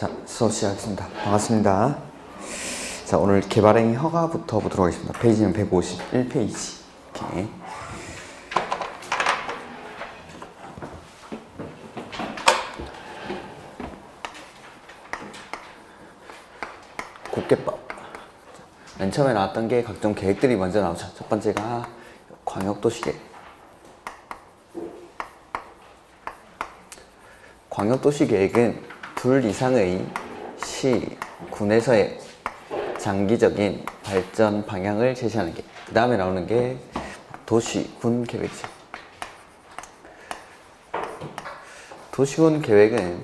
자, 수업 시작하겠습니다. 반갑습니다. 자, 오늘 개발행위 허가부터 보도록 하겠습니다. 페이지는 151페이지. 이렇게. 국계법. 맨 처음에 나왔던 게 각종 계획들이 먼저 나오죠. 첫 번째가 광역도시계획. 광역도시계획은 둘 이상의 시, 군에서의 장기적인 발전 방향을 제시하는 게, 그 다음에 나오는 게 도시, 군 계획이죠. 도시군 계획은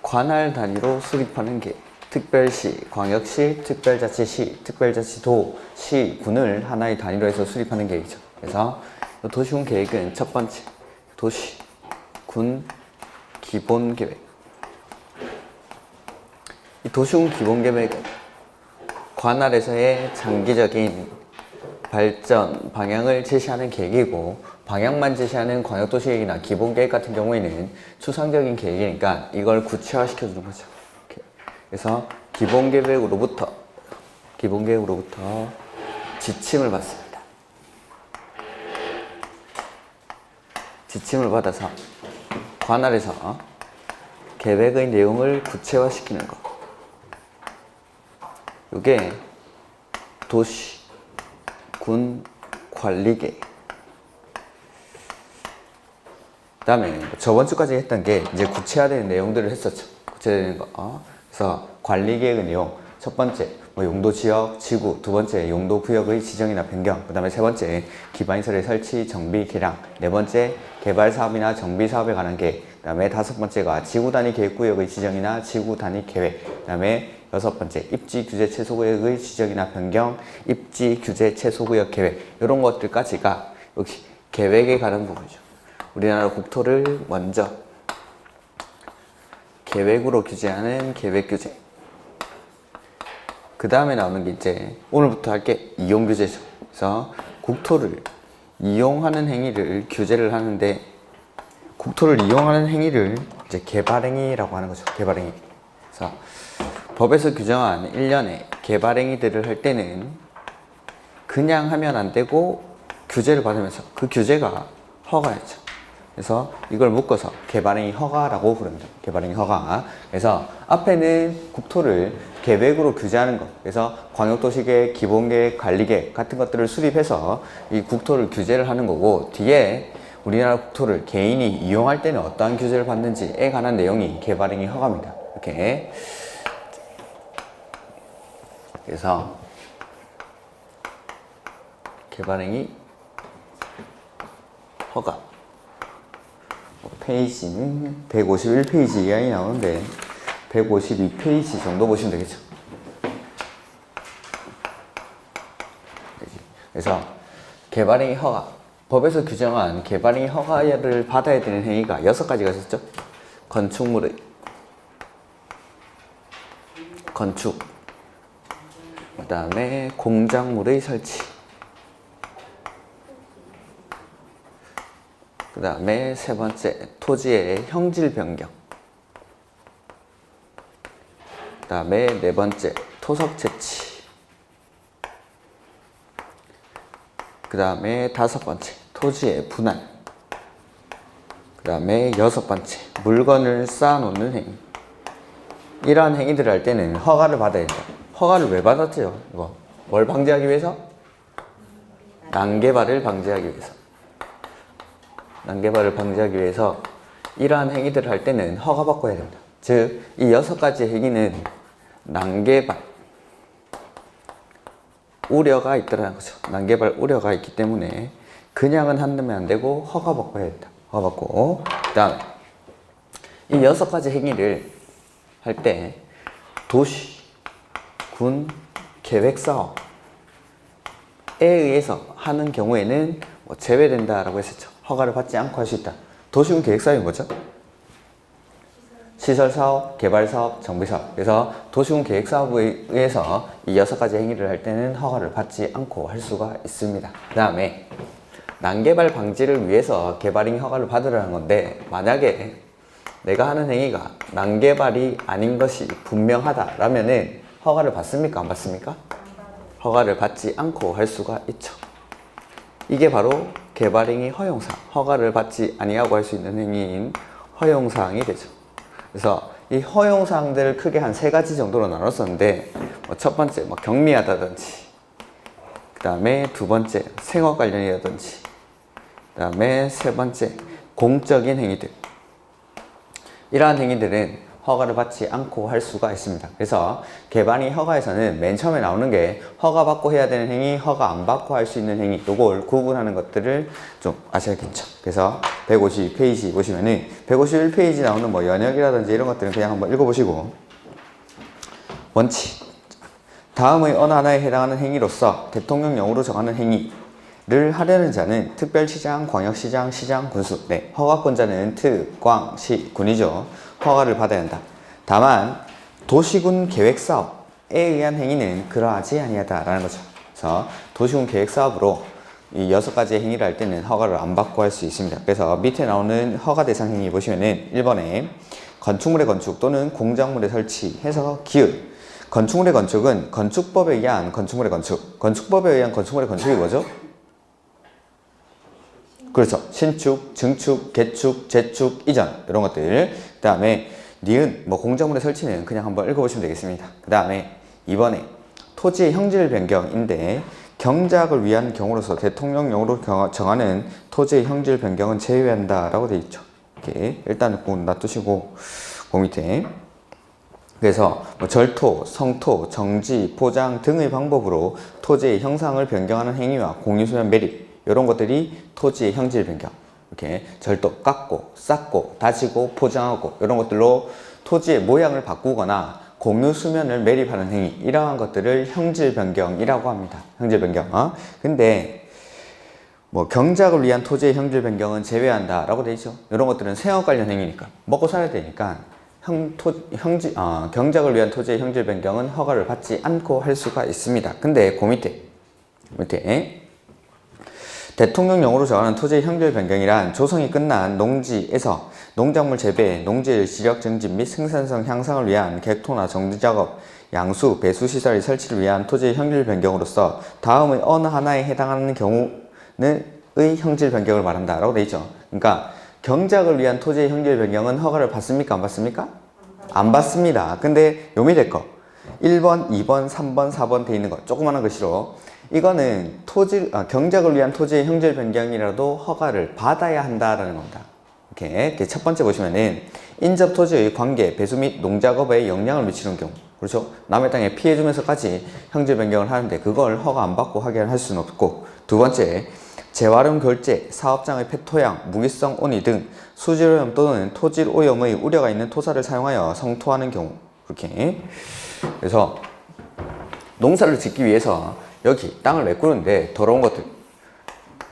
관할 단위로 수립하는 게, 특별시, 광역시, 특별자치시, 특별자치도, 시, 군을 하나의 단위로 해서 수립하는 계획이죠. 그래서 도시군 계획은 첫 번째, 도시, 군, 기본 계획. 이 도시군 기본 계획은 관할에서의 장기적인 발전 방향을 제시하는 계획이고, 방향만 제시하는 광역도시계획이나 기본계획 같은 경우에는 추상적인 계획이니까 이걸 구체화시켜 주는 거죠. 이렇게. 그래서 기본계획으로부터 지침을 받습니다. 지침을 받아서 관할에서 계획의 내용을 구체화시키는 것. 이게 도시, 군, 관리계획. 그 다음에 저번 주까지 했던 게 이제 구체화되는 내용들을 했었죠. 구체화되는 거. 그래서 관리계획의 내용. 첫 번째, 용도 지역, 지구. 두 번째, 용도 구역의 지정이나 변경. 그 다음에 세 번째, 기반시설의 설치, 정비, 개량. 네 번째, 개발 사업이나 정비 사업에 관한 계획. 그 다음에 다섯 번째가 지구 단위 계획구역의 지정이나 지구 단위 계획. 그 다음에 여섯 번째, 입지 규제 최소구역의 지정이나 변경, 입지 규제 최소구역 계획. 이런 것들까지가 역시 계획에 관한 부분이죠. 우리나라 국토를 먼저 계획으로 규제하는 계획 규제. 그 다음에 나오는 게 이제 오늘부터 할 게 이용 규제죠. 그래서 국토를 이용하는 행위를 규제를 하는데, 국토를 이용하는 행위를 이제 개발행위라고 하는 거죠. 개발행위. 그래서 법에서 규정한 일련의 개발행위들을 할 때는 그냥 하면 안 되고 규제를 받으면서 그 규제가 허가였죠. 그래서 이걸 묶어서 개발행위 허가라고 부릅니다. 개발행위 허가. 그래서 앞에는 국토를 계획으로 규제하는 것. 그래서 광역도시계획, 기본계획, 관리계획 같은 것들을 수립해서 이 국토를 규제를 하는 거고, 뒤에 우리나라 국토를 개인이 이용할 때는 어떠한 규제를 받는지에 관한 내용이 개발행위 허가입니다. 이렇게. 그래서 개발행위 허가. 페이지는 151페이지 이하이 나오는데 152페이지 정도 보시면 되겠죠. 그래서 개발행위 허가. 법에서 규정한 개발행위 허가를 받아야 되는 행위가 6가지가 있었죠. 건축물의 건축, 그 다음에 공작물의 설치, 그 다음에 세 번째, 토지의 형질 변경, 그 다음에 네 번째, 토석 채치, 그 다음에 다섯 번째, 토지의 분할, 그 다음에 여섯 번째, 물건을 쌓아놓는 행위. 이러한 행위들을 할 때는 허가를 받아야 된다. 허가를 왜 받았죠? 이거 뭘 방지하기 위해서? 난개발을 방지하기 위해서. 난개발을 방지하기 위해서 이러한 행위들을 할 때는 허가받고 해야 된다. 즉, 이 6가지 행위는 난개발 우려가 있더라는 거죠. 난개발 우려가 있기 때문에 그냥은 한다면 안 되고 허가받고 해야 된다. 허가받고. 그 다음에 이 6가지 행위를 할 때 도시, 군, 계획사업에 의해서 하는 경우에는 제외된다라고 했었죠. 허가를 받지 않고 할 수 있다. 도시군 계획사업이 뭐죠? 시설사업, 개발사업, 정비사업. 그래서 도시군 계획사업에 의해서 이 6가지 행위를 할 때는 허가를 받지 않고 할 수가 있습니다. 그 다음에 난개발 방지를 위해서 개발행위 허가를 받으라는 건데, 만약에 내가 하는 행위가 난개발이 아닌 것이 분명하다라면은 허가를 받습니까? 안 받습니까? 허가를 받지 않고 할 수가 있죠. 이게 바로 개발행위 허용사항, 허가를 받지 아니하고 할 수 있는 행위인 허용사항이 되죠. 그래서 이 허용사항들을 크게 한 3가지 정도로 나눴었는데 첫 번째 경미하다든지, 그 다음에 두 번째 생업 관련이라든지, 그 다음에 세 번째 공적인 행위들. 이러한 행위들은 허가를 받지 않고 할 수가 있습니다. 그래서 개발행위 허가에서는 맨 처음에 나오는 게 허가 받고 해야 되는 행위, 허가 안 받고 할 수 있는 행위, 요걸 구분하는 것들을 좀 아셔야겠죠. 그래서 152페이지 보시면은 151페이지 나오는 연역이라든지 이런 것들은 그냥 한번 읽어보시고, 원칙. 다음의 어느 하나에 해당하는 행위로서 대통령령으로 정하는 행위를 하려는 자는 특별시장, 광역시장, 시장, 군수, 허가권자는 특, 광, 시, 군이죠. 허가를 받아야 한다. 다만 도시군 계획사업에 의한 행위는 그러하지 아니하다라는 거죠. 그래서 도시군 계획사업으로 이 6가지의 행위를 할 때는 허가를 안 받고 할 수 있습니다. 그래서 밑에 나오는 허가 대상 행위 보시면은 1번에 건축물의 건축 또는 공작물의 설치해서 기읍. 건축물의 건축은 건축법에 의한 건축물의 건축. 건축법에 의한 건축물의 건축이 뭐죠? 그렇죠. 신축, 증축, 개축, 재축, 이전 이런 것들. 그 다음에 니은 공작물의 설치는 그냥 한번 읽어보시면 되겠습니다. 그 다음에 2번에 토지의 형질 변경인데 경작을 위한 경우로서 대통령령으로 정하는 토지의 형질 변경은 제외한다 라고 되어 있죠. 이렇게 일단 놔두시고 그 밑에, 그래서 절토, 성토, 정지, 포장 등의 방법으로 토지의 형상을 변경하는 행위와 공유수면 매립 이런 것들이 토지의 형질 변경. 이렇게 절도, 깎고, 쌓고, 다지고, 포장하고 이런 것들로 토지의 모양을 바꾸거나 공유 수면을 매립하는 행위, 이러한 것들을 형질 변경이라고 합니다. 형질 변경. 근데 경작을 위한 토지의 형질 변경은 제외한다 라고 되어 있죠. 이런 것들은 생업 관련 행위니까 먹고 살아야 되니까 경작을 위한 토지의 형질 변경은 허가를 받지 않고 할 수가 있습니다. 근데 그 밑에 대통령령으로 정하는 토지의 형질 변경이란 조성이 끝난 농지에서 농작물 재배, 농지의 지력 증진 및 생산성 향상을 위한 객토나 정지 작업, 양수, 배수 시설의 설치를 위한 토지의 형질 변경으로서 다음의 어느 하나에 해당하는 경우의 형질 변경을 말한다 라고 되어 있죠. 그러니까 경작을 위한 토지의 형질 변경은 허가를 받습니까? 안 받습니까? 안 받습니다. 근데 요 밑에 거 1번, 2번, 3번, 4번 돼 있는 거 조그마한 글씨로, 이거는 경작을 위한 토지의 형질 변경이라도 허가를 받아야 한다라는 겁니다. 이렇게 첫 번째 보시면은 인접 토지의 관계, 배수 및 농작업에 영향을 미치는 경우, 그렇죠? 남의 땅에 피해 주면서까지 형질 변경을 하는데 그걸 허가 안 받고 하게 할 수는 없고, 두 번째 재활용 결제, 사업장의 폐토양, 무기성 온이 등 수질오염 또는 토질 오염의 우려가 있는 토사를 사용하여 성토하는 경우, 그렇게. 그래서 농사를 짓기 위해서 여기 땅을 메꾸는데 더러운 것들,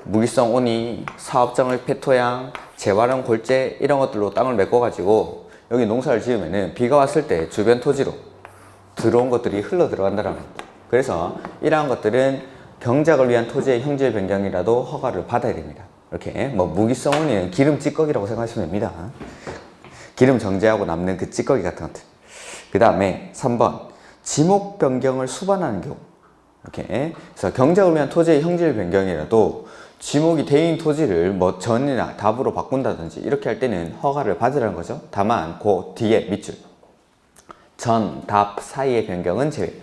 무기성 온이, 사업장의 폐토양, 재활용 골재 이런 것들로 땅을 메꿔가지고 여기 농사를 지으면은 비가 왔을 때 주변 토지로 들어온 것들이 흘러 들어간다는 겁니다. 그래서 이러한 것들은 경작을 위한 토지의 형질 변경이라도 허가를 받아야 됩니다. 이렇게 무기성 온이는 기름 찌꺼기라고 생각하시면 됩니다. 기름 정제하고 남는 그 찌꺼기 같은 것들. 그 다음에 3번 지목 변경을 수반하는 경우. 이렇게. 그래서 경작을 위한 토지의 형질 변경이라도 지목이 대인 토지를 전이나 답으로 바꾼다든지 이렇게 할 때는 허가를 받으라는 거죠. 다만 그 뒤에 밑줄 전, 답 사이의 변경은 제외.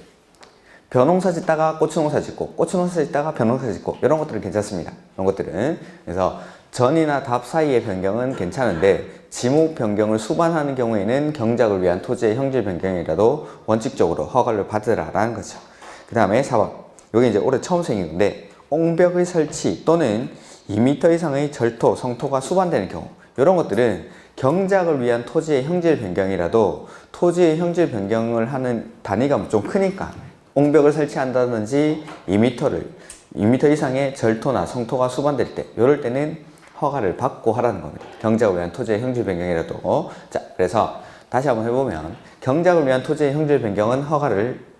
벼농사 짓다가 고추농사 짓고, 고추농사 짓다가 벼농사 짓고 이런 것들은 괜찮습니다. 이런 것들은. 그래서 전이나 답 사이의 변경은 괜찮은데 지목 변경을 수반하는 경우에는 경작을 위한 토지의 형질 변경이라도 원칙적으로 허가를 받으라라는 거죠. 그 다음에 4번. 여기 이제 올해 처음 생긴 건데 옹벽의 설치 또는 2m 이상의 절토, 성토가 수반되는 경우, 이런 것들은 경작을 위한 토지의 형질 변경이라도 토지의 형질 변경을 하는 단위가 좀 크니까 옹벽을 설치한다든지 2m 이상의 절토나 성토가 수반될 때, 이럴 때는 허가를 받고 하라는 겁니다. 경작을 위한 토지의 형질 변경이라도. 자, 그래서 다시 한번 해보면 경작을 위한 토지의 형질 변경은 허가를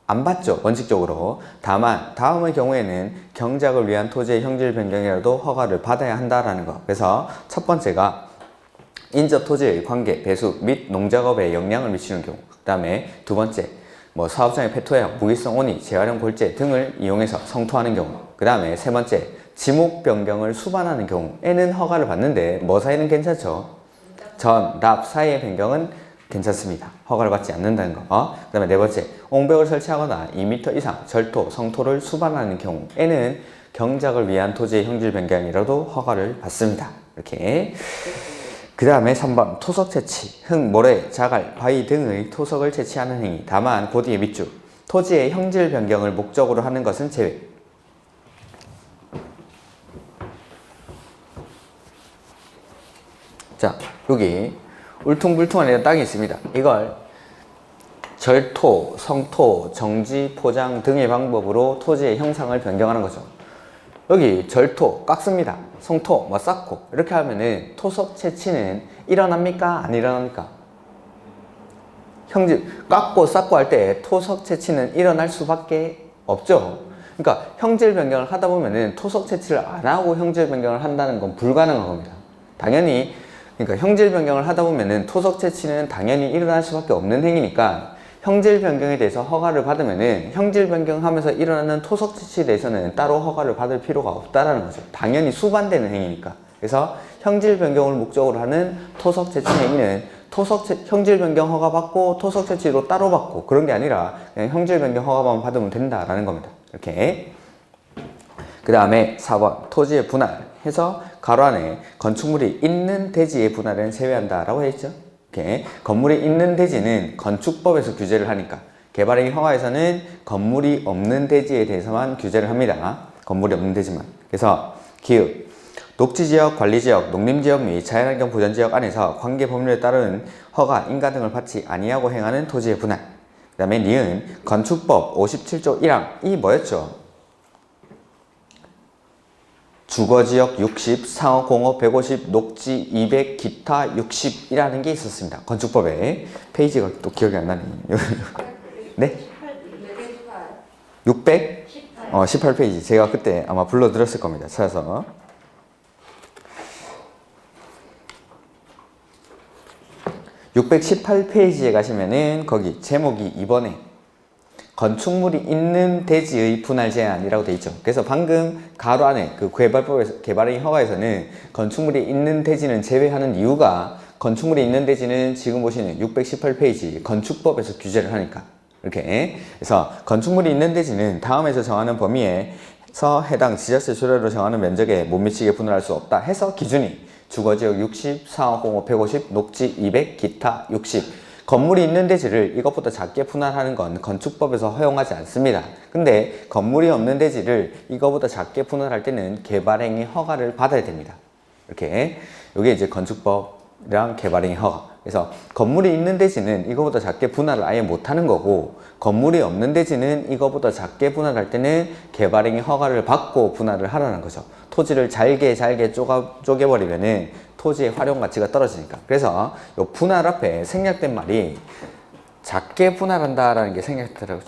안 받죠, 원칙적으로. 다만 다음의 경우에는 경작을 위한 토지의 형질 변경이라도 허가를 받아야 한다라는 거. 그래서 첫 번째가 인접 토지의 관계, 배수 및 농작업에 영향을 미치는 경우. 그 다음에 두 번째, 사업장의 폐토해역, 무기성 온이, 재활용 골재 등을 이용해서 성토하는 경우. 그 다음에 세 번째, 지목 변경을 수반하는 경우에는 허가를 받는데 뭐 사이는 괜찮죠? 전, 납 사이의 변경은 괜찮습니다. 허가를 받지 않는다는 거. 그 다음에 네 번째, 옹벽을 설치하거나 2m 이상 절토, 성토를 수반하는 경우에는 경작을 위한 토지의 형질 변경이라도 허가를 받습니다. 이렇게. 그 다음에 3번, 토석 채취, 흙, 모래, 자갈, 바위 등의 토석을 채취하는 행위. 다만 고디의 밑줄, 토지의 형질 변경을 목적으로 하는 것은 제외. 자, 여기 울퉁불퉁한 땅이 있습니다. 이걸 절토, 성토, 정지, 포장 등의 방법으로 토지의 형상을 변경하는 거죠. 여기 절토 깎습니다. 성토 쌓고 이렇게 하면은 토석 채취는 일어납니까? 안 일어납니까? 형질 깎고 쌓고 할 때 토석 채취는 일어날 수밖에 없죠. 그러니까 형질 변경을 하다 보면은 토석 채취를 안 하고 형질 변경을 한다는 건 불가능한 겁니다. 당연히 그러니까 형질 변경을 하다 보면은 토석 채취는 당연히 일어날 수밖에 없는 행위니까 형질 변경에 대해서 허가를 받으면은 형질 변경하면서 일어나는 토석 채취에 대해서는 따로 허가를 받을 필요가 없다라는 거죠. 당연히 수반되는 행위니까. 그래서 형질 변경을 목적으로 하는 토석 채취 행위는 형질 변경 허가 받고 토석 채취로 따로 받고 그런 게 아니라 그냥 형질 변경 허가만 받으면 된다라는 겁니다. 이렇게. 그 다음에 4번, 토지의 분할 해서 가로 안에 건축물이 있는 대지의 분할은 제외한다라고 했죠. 이렇게. 건물이 있는 대지는 건축법에서 규제를 하니까 개발행위 허가에서는 건물이 없는 대지에 대해서만 규제를 합니다. 건물이 없는 대지만. 그래서 기읍, 녹지지역, 관리지역, 농림지역 및 자연환경 보전지역 안에서 관계 법률에 따른 허가, 인가 등을 받지 아니하고 행하는 토지의 분할. 그 다음에 니은, 건축법 57조 1항 이 뭐였죠? 주거지역 60, 상업공업 150, 녹지 200, 기타 60이라는 게 있었습니다. 건축법에. 페이지가 또 기억이 안 나네. 네? 600? 18페이지. 제가 그때 아마 불러드렸을 겁니다. 찾아서. (618페이지에) 가시면은 거기 제목이 2번에 건축물이 있는 대지의 분할 제한이라고 되어 있죠. 그래서 방금 가로 안에 그 개발법에서, 개발행위 허가에서는 건축물이 있는 대지는 제외하는 이유가 건축물이 있는 대지는 지금 보시는 618페이지 건축법에서 규제를 하니까. 이렇게. 그래서 건축물이 있는 대지는 다음에서 정하는 범위에서 해당 지자체 조례로 정하는 면적에 못 미치게 분할할 수 없다 해서 기준이 주거지역 60, 상업공업 150, 녹지 200, 기타 60. 건물이 있는 대지를 이것보다 작게 분할하는 건 건축법에서 허용하지 않습니다. 근데 건물이 없는 대지를 이거보다 작게 분할할 때는 개발행위 허가를 받아야 됩니다. 이렇게. 이게 이제 건축법이랑 개발행위 허가. 그래서 건물이 있는 대지는 이거보다 작게 분할을 아예 못하는 거고 건물이 없는 대지는 이거보다 작게 분할할 때는 개발행위 허가를 받고 분할을 하라는 거죠. 토지를 잘게 쪼개버리면은 토지의 활용 가치가 떨어지니까. 그래서 이 분할 앞에 생략된 말이 작게 분할한다라는 게 생략되더라고요.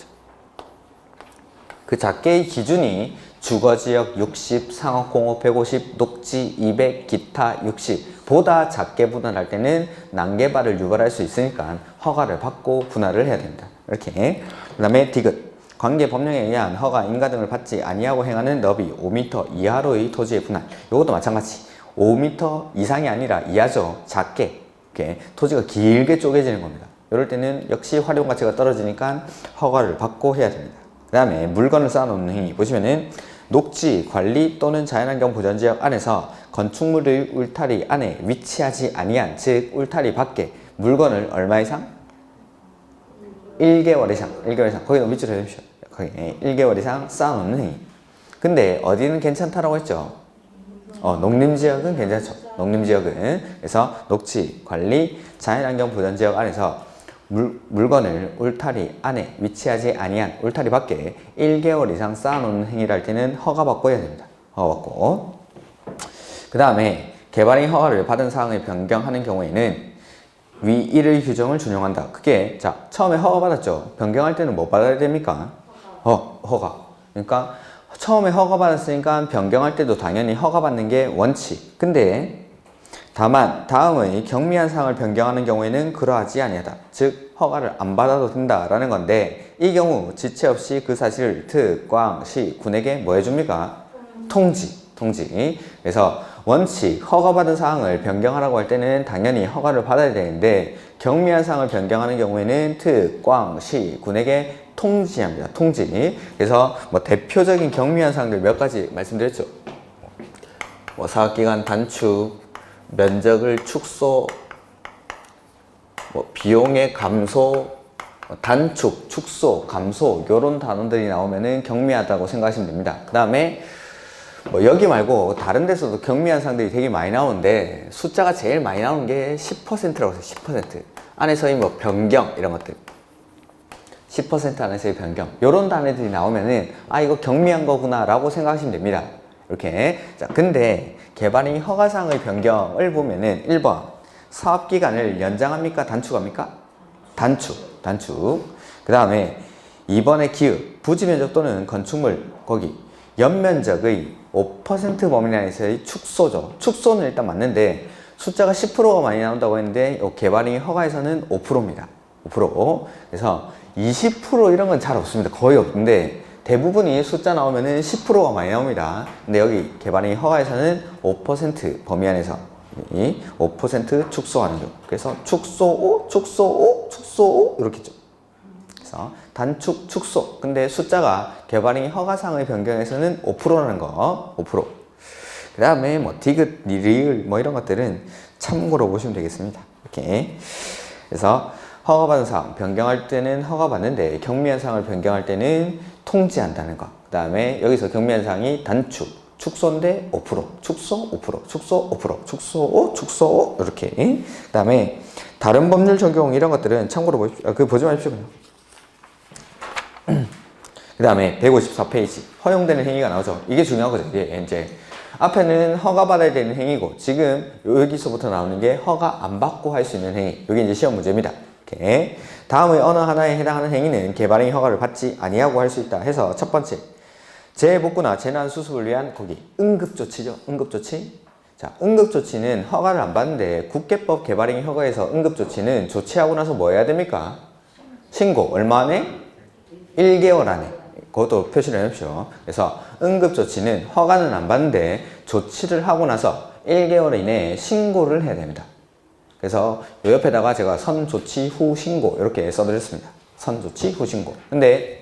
그 작게의 기준이 주거지역 60, 상업공업 150, 녹지 200, 기타 60 보다 작게 분할할 때는 난개발을 유발할 수 있으니까 허가를 받고 분할을 해야 됩니다. 이렇게. 그 다음에 디귿, 관계 법령에 의한 허가, 인가 등을 받지 아니하고 행하는 너비 5m 이하로의 토지의 분할. 이것도 마찬가지 5m 이상이 아니라 이하죠. 작게. 이렇게 토지가 길게 쪼개지는 겁니다. 이럴 때는 역시 활용 가치가 떨어지니까 허가를 받고 해야 됩니다. 그 다음에 물건을 쌓아놓는 행위 보시면은 녹지, 관리 또는 자연환경 보전지역 안에서 건축물의 울타리 안에 위치하지 아니한, 즉 울타리 밖에 물건을 얼마 이상? 1개월 이상. 거기다 밑줄 해주십시오. 거기 1개월 이상 쌓아놓는 행위. 근데 어디는 괜찮다라고 했죠? 농림지역은 괜찮죠. 농림지역은. 그래서 녹지, 관리, 자연환경 보전지역 안에서 물건을 울타리 안에 위치하지 아니한 울타리 밖에 1개월 이상 쌓아놓는 행위를 할 때는 허가받고 해야 됩니다. 허가받고. 그 다음에 개발행위 허가를 받은 사항을 변경하는 경우에는 위 1의 규정을 준용한다. 그게 자 처음에 허가받았죠. 변경할 때는 뭐 받아야 됩니까? 허가. 그러니까 처음에 허가받았으니까 변경할 때도 당연히 허가받는 게 원칙. 근데 다만 다음의 경미한 사항을 변경하는 경우에는 그러하지 아니하다. 즉 허가를 안 받아도 된다라는 건데 이 경우 지체 없이 그 사실을 특, 꽝, 시, 군에게 뭐 해줍니까? 통지. 그래서 원칙, 허가받은 사항을 변경하라고 할 때는 당연히 허가를 받아야 되는데 경미한 사항을 변경하는 경우에는 특, 꽝, 시, 군에게 통지합니다. 통지. 그래서 뭐 대표적인 경미한 사항들 몇 가지 말씀드렸죠. 뭐 사업기간 단축, 면적을 축소, 뭐 비용의 감소, 단축, 축소, 감소 이런 단어들이 나오면은 경미하다고 생각하시면 됩니다. 그 다음에 뭐 여기 말고 다른 데서도 경미한 사항들이 되게 많이 나오는데 숫자가 제일 많이 나오는 게 10%라고 해서 10% 안에서의 뭐 변경 이런 것들 10% 안에서의 변경 이런 단어들이 나오면은 아 이거 경미한 거구나 라고 생각하시면 됩니다. 이렇게. 자, 근데 개발행위 허가사항의 변경을 보면은 1번 사업기간을 연장합니까? 단축합니까? 단축. 그 다음에 2번의 기읍 부지면적 또는 건축물 거기 연면적의 5% 범위 내에서의 축소죠. 축소는 일단 맞는데 숫자가 10%가 많이 나온다고 했는데 개발행위 허가에서는 5%입니다. 5%. 그래서 20% 이런 건 잘 없습니다. 거의 없는데 대부분이 숫자 나오면은 10%가 많이 나옵니다. 근데 여기 개발행위 허가에서는 5% 범위 안에서 이 5% 축소하는 중. 그래서 축소 5 이렇게 죠. 그래서 단축, 축소. 근데 숫자가 개발행위 허가사항의 변경에서는 5%라는 거. 5%. 그 다음에 뭐 디귿, 리을 뭐 이런 것들은 참고로 보시면 되겠습니다. 이렇게. 그래서 허가받은 사항 변경할 때는 허가받는데 경미한 사항을 변경할 때는 통지한다는 거. 그 다음에 여기서 경미한 사항이 단축, 축소인데 5%, 축소 5%, 축소 5%, 축소 5, 축소 5 이렇게. 그 다음에 다른 법률 적용 이런 것들은 참고로 보십시오. 그거 보지 마십시오. 그 다음에 154페이지 허용되는 행위가 나오죠. 이게 중요하거든요. 이게 이제 앞에는 허가받아야 되는 행위고 지금 여기서부터 나오는 게 허가 안 받고 할 수 있는 행위. 이게 이제 시험 문제입니다. 이렇게. 다음의 어느 하나에 해당하는 행위는 개발행위 허가를 받지 아니하고 할 수 있다 해서 첫 번째 재복구나 재난 수습을 위한 거기 응급조치죠. 응급조치. 자, 응급조치는 허가를 안 받는데 국계법 개발행위 허가에서 응급조치는 조치하고 나서 뭐 해야 됩니까? 신고. 얼마 안에? 1개월 안에. 그것도 표시를 해놓으십시오. 그래서 응급조치는 허가는 안 받는데 조치를 하고 나서 1개월 이내에 신고를 해야 됩니다. 그래서 요 옆에다가 제가 선조치 후 신고 이렇게 써드렸습니다. 선조치 후 신고. 근데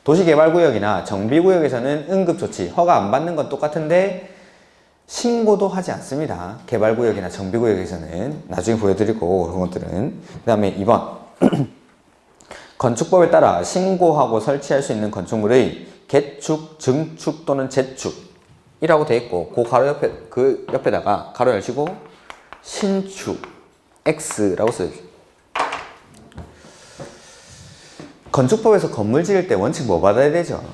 도시개발구역이나 정비구역에서는 응급조치 허가 안 받는 건 똑같은데 신고도 하지 않습니다. 개발구역이나 정비구역에서는 나중에 보여드리고 그런 것들은. 그 다음에 2번 건축법에 따라 신고하고 설치할 수 있는 건축물의 개축, 증축 또는 재축이라고 되어 있고 그 옆에다가 가로 열시고 신축 X라고 써주세요. 건축법에서 건물 지을 때 원칙 뭐 받아야 되죠?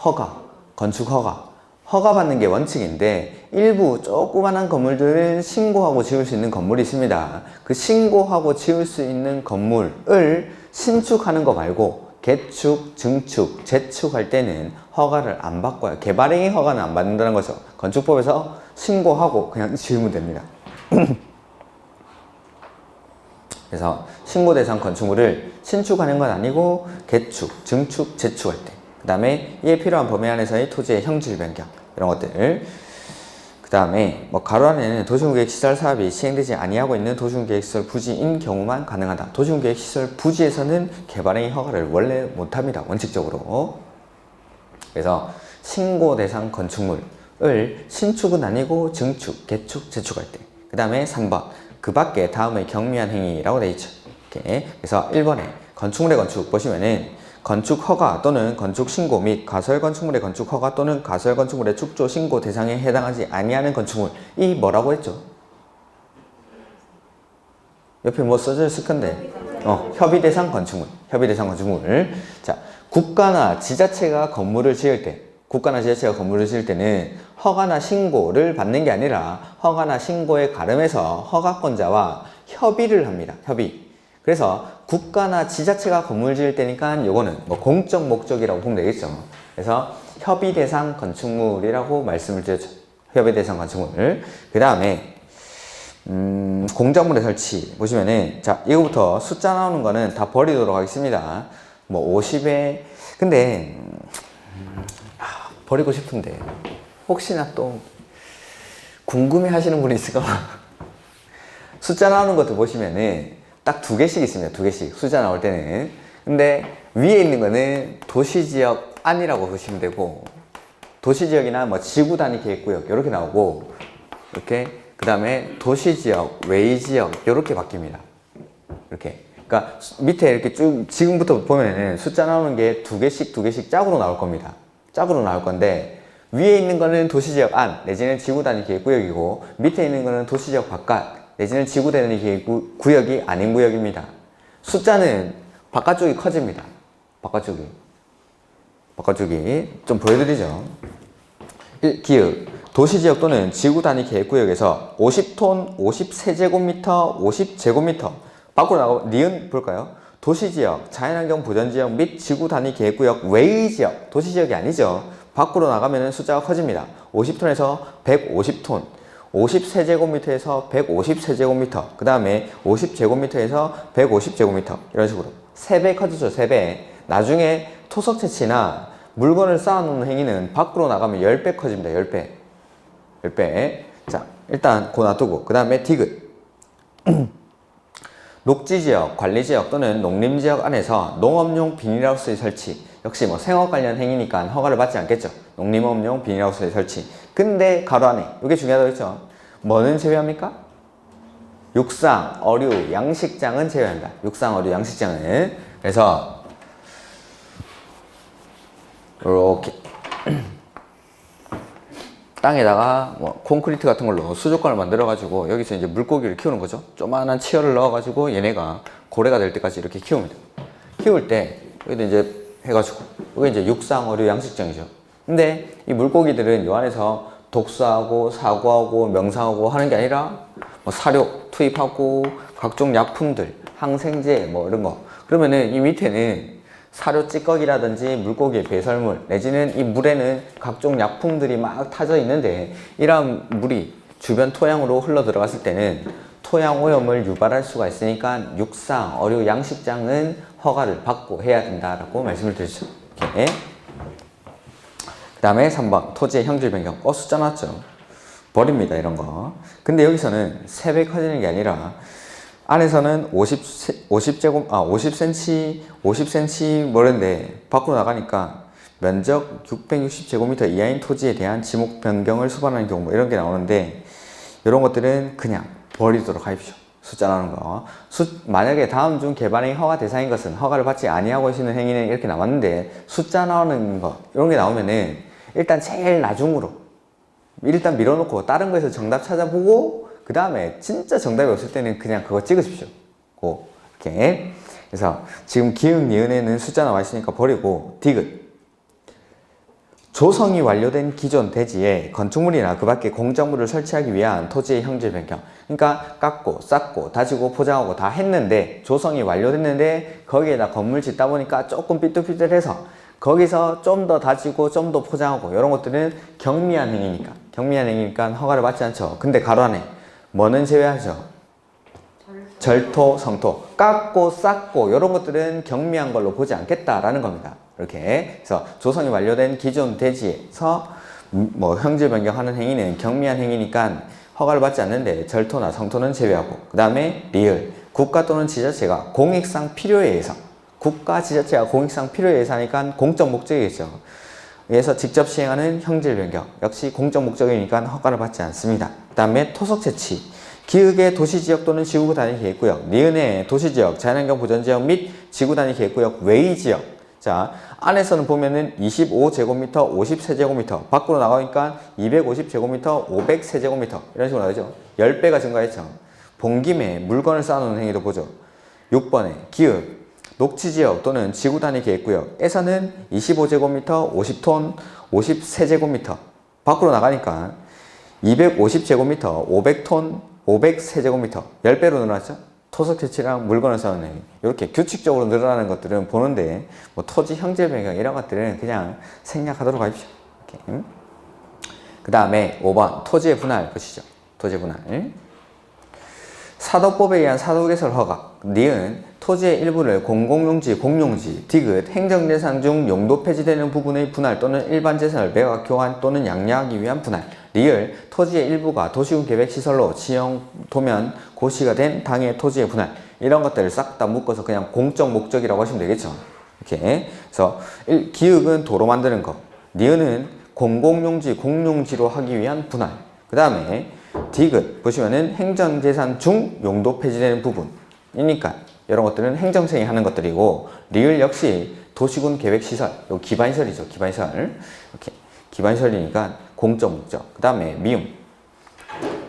허가, 건축 허가. 허가 받는 게 원칙인데 일부 조그만한 건물들은 신고하고 지을 수 있는 건물이 있습니다. 그 신고하고 지을 수 있는 건물을 신축하는 거 말고 개축, 증축, 재축할 때는 허가를 안 받고요. 개발행위 허가는 안 받는다는 거죠. 건축법에서 신고하고 그냥 지으면 됩니다. 그래서 신고 대상 건축물을 신축하는 건 아니고 개축, 증축, 재축할 때. 그 다음에 이에 필요한 범위 안에서의 토지의 형질 변경 이런 것들. 그 다음에 뭐 가로 안에는 도시공계획시설 사업이 시행되지 아니하고 있는 도시공계획시설 부지인 경우만 가능하다. 도시공계획시설 부지에서는 개발행위 허가를 원래 못합니다. 원칙적으로. 그래서 신고 대상 건축물을 신축은 아니고 증축, 개축, 재축할 때. 그 다음에 3번 그 밖에 다음의 경미한 행위라고 되어 있죠. 이렇게. 그래서 1번에 건축물의 건축 보시면은 건축 허가 또는 건축 신고 및 가설 건축물의 건축 허가 또는 가설 건축물의 축조 신고 대상에 해당하지 아니하는 건축물. 이 뭐라고 했죠? 옆에 뭐 써져 있을 건데 협의 대상 건축물. 협의 대상 건축물. 자, 국가나 지자체가 건물을 지을 때 국가나 지자체가 건물을 지을 때는 허가나 신고를 받는 게 아니라 허가나 신고에 가름해서 허가권자와 협의를 합니다. 협의. 그래서 국가나 지자체가 건물 지을 때니까 요거는 뭐 공적 목적이라고 보면 되겠죠. 그래서 협의 대상 건축물이라고 말씀을 드렸죠. 협의 대상 건축물. 그 다음에 공작물의 설치 보시면은, 자, 이거부터 숫자 나오는 거는 다 버리도록 하겠습니다. 뭐 50에 근데 버리고 싶은데 혹시나 또 궁금해 하시는 분이 있을까 봐 숫자 나오는 것도 보시면은 딱 2개씩 있습니다. 2개씩 숫자 나올 때는. 근데 위에 있는 거는 도시지역 안이라고 보시면 되고, 도시지역이나 뭐 지구단위 계획구역 이렇게 나오고, 이렇게 그 다음에 도시지역, 외지역 이렇게 바뀝니다. 이렇게. 그러니까 밑에 이렇게 쭉 지금부터 보면은 숫자 나오는 게 2개씩 짝으로 나올 겁니다. 짝으로 나올 건데, 위에 있는 거는 도시지역 안 내지는 지구단위 계획구역이고, 밑에 있는 거는 도시지역 바깥 내지는 지구단위 계획구역이 아닌 구역입니다. 숫자는 바깥쪽이 커집니다. 바깥쪽이 좀 보여드리죠. 기역 도시지역 또는 지구단위 계획구역에서 50톤, 50세제곱미터, 50제곱미터 밖으로 나가고, 니은 볼까요? 도시지역, 자연환경 보전지역 및 지구단위 계획구역 외의 지역, 도시지역이 아니죠. 밖으로 나가면 숫자가 커집니다. 50톤에서 150톤, 50세제곱미터에서 150세제곱미터, 그 다음에 50제곱미터에서 150제곱미터, 이런 식으로 3배 커지죠. 3배. 나중에 토석 채취나 물건을 쌓아놓는 행위는 밖으로 나가면 10배 커집니다. 10배. 10배. 자, 일단 그거 놔두고, 그 다음에 디귿. 녹지지역, 관리지역 또는 농림지역 안에서 농업용 비닐하우스의 설치. 역시 뭐 생업 관련 행위니까 허가를 받지 않겠죠. 농림업용 비닐하우스의 설치. 근데 가로 안에, 이게 중요하다고 했죠. 뭐는 제외합니까? 육상, 어류, 양식장은 제외합니다. 육상, 어류, 양식장은. 그래서 이렇게 땅에다가 뭐 콘크리트 같은 걸로 수족관을 만들어 가지고 여기서 이제 물고기를 키우는 거죠. 조만한 치어를 넣어 가지고 얘네가 고래가 될 때까지 이렇게 키웁니다. 키울 때 여기도 이제 해가지고 이게 이제 육상, 어류, 양식장이죠. 근데 이 물고기들은 요 안에서 독수하고 사고하고 명상하고 하는 게 아니라 뭐 사료 투입하고 각종 약품들, 항생제 뭐 이런 거. 그러면은 이 밑에는 사료 찌꺼기라든지 물고기의 배설물 내지는 이 물에는 각종 약품들이 막 타져 있는데, 이러한 물이 주변 토양으로 흘러 들어갔을 때는 토양 오염을 유발할 수가 있으니까 육상, 어류, 양식장은 허가를 받고 해야 된다라고 말씀을 드리죠. 이렇게. 그 다음에 3번 토지의 형질 변경. 숫자 나왔죠. 버립니다, 이런 거. 근데 여기서는 3배 커지는 게 아니라 안에서는 50cm 뭐는데 밖으로 나가니까 면적 660제곱미터 이하인 토지에 대한 지목 변경을 수반하는 경우 뭐 이런 게 나오는데, 이런 것들은 그냥 버리도록 하십시오. 숫자 나오는 거. 만약에 다음 중 개발행위 허가 대상인 것은 허가를 받지 아니하고 있는 행위는 이렇게 나왔는데, 숫자 나오는 거 이런 게 나오면은 일단 제일 나중으로 일단 밀어놓고 다른 거에서 정답 찾아보고, 그 다음에 진짜 정답이 없을 때는 그냥 그거 찍으십시오. 이렇게. 그래서 지금 기흥, 니은에는 숫자 나와 있으니까 버리고, 디귿. 조성이 완료된 기존 대지에 건축물이나 그 밖에 공작물을 설치하기 위한 토지의 형질 변경. 그러니까 깎고 쌓고 다지고 포장하고 다 했는데, 조성이 완료됐는데 거기에다 건물 짓다 보니까 조금 삐뚤삐뚤해서 거기서 좀 더 다지고 좀 더 포장하고, 이런 것들은 경미한 행위니까 허가를 받지 않죠. 근데 가로 안에 뭐는 제외하죠? 절토, 성토. 깎고 쌓고 이런 것들은 경미한 걸로 보지 않겠다라는 겁니다. 이렇게. 그래서 조성이 완료된 기존 대지에서 뭐 형질 변경하는 행위는 경미한 행위니까 허가를 받지 않는데, 절토나 성토는 제외하고, 그 다음에 리을. 국가 또는 지자체가 공익상 필요에 의해서, 국가 지자체가 공익상 필요에 의해서 하니까 공적 목적이겠죠. 그래서 직접 시행하는 형질 변경 역시 공적 목적이니까 허가를 받지 않습니다. 그 다음에 토석 채취. 기역의 도시지역 또는 지구단위 계획구역, 니은의 도시지역, 자연환경 보전지역 및 지구단위 계획구역 외의 지역. 자, 안에서는 보면은 25제곱미터, 50세제곱미터, 밖으로 나가니까 250제곱미터, 500세제곱미터 이런 식으로 나오죠. 10배가 증가했죠. 본 김에 물건을 쌓아놓는 행위도 보죠. 6번에 기역 녹지지역 또는 지구단위 계획구역에서는 25제곱미터, 50톤, 50세제곱미터, 밖으로 나가니까 250제곱미터, 500톤, 500세제곱미터 10배로 늘어났죠. 토석 채취랑 물건을 쌓는 행위. 이렇게 규칙적으로 늘어나는 것들은 보는데, 뭐 토지 형질 변경 이런 것들은 그냥 생략하도록 하십시오. 이렇게. 그 다음에 5번 토지의 분할 보시죠. 토지의 분할. 사도법에 의한 사도개설 허가. 니은 토지의 일부를 공공용지, 공용지, 디귿, 행정재산 중 용도 폐지되는 부분의 분할 또는 일반 재산을 매각, 교환 또는 양려하기 위한 분할. 리을 토지의 일부가 도시군 계획시설로 지형, 도면, 고시가 된 당의 토지의 분할. 이런 것들을 싹 다 묶어서 그냥 공적 목적이라고 하시면 되겠죠. 이렇게. 그래서 기읍은 도로 만드는 거. 니은은 공공용지, 공용지로 하기 위한 분할. 그 다음에 디귿 보시면은 행정재산 중 용도 폐지되는 부분이니까 이런 것들은 행정청이 하는 것들이고, 리을 역시 도시군 계획시설, 요 기반시설이죠. 기반시설. 이렇게 기반시설이니까 공적 목적. 그 다음에 미음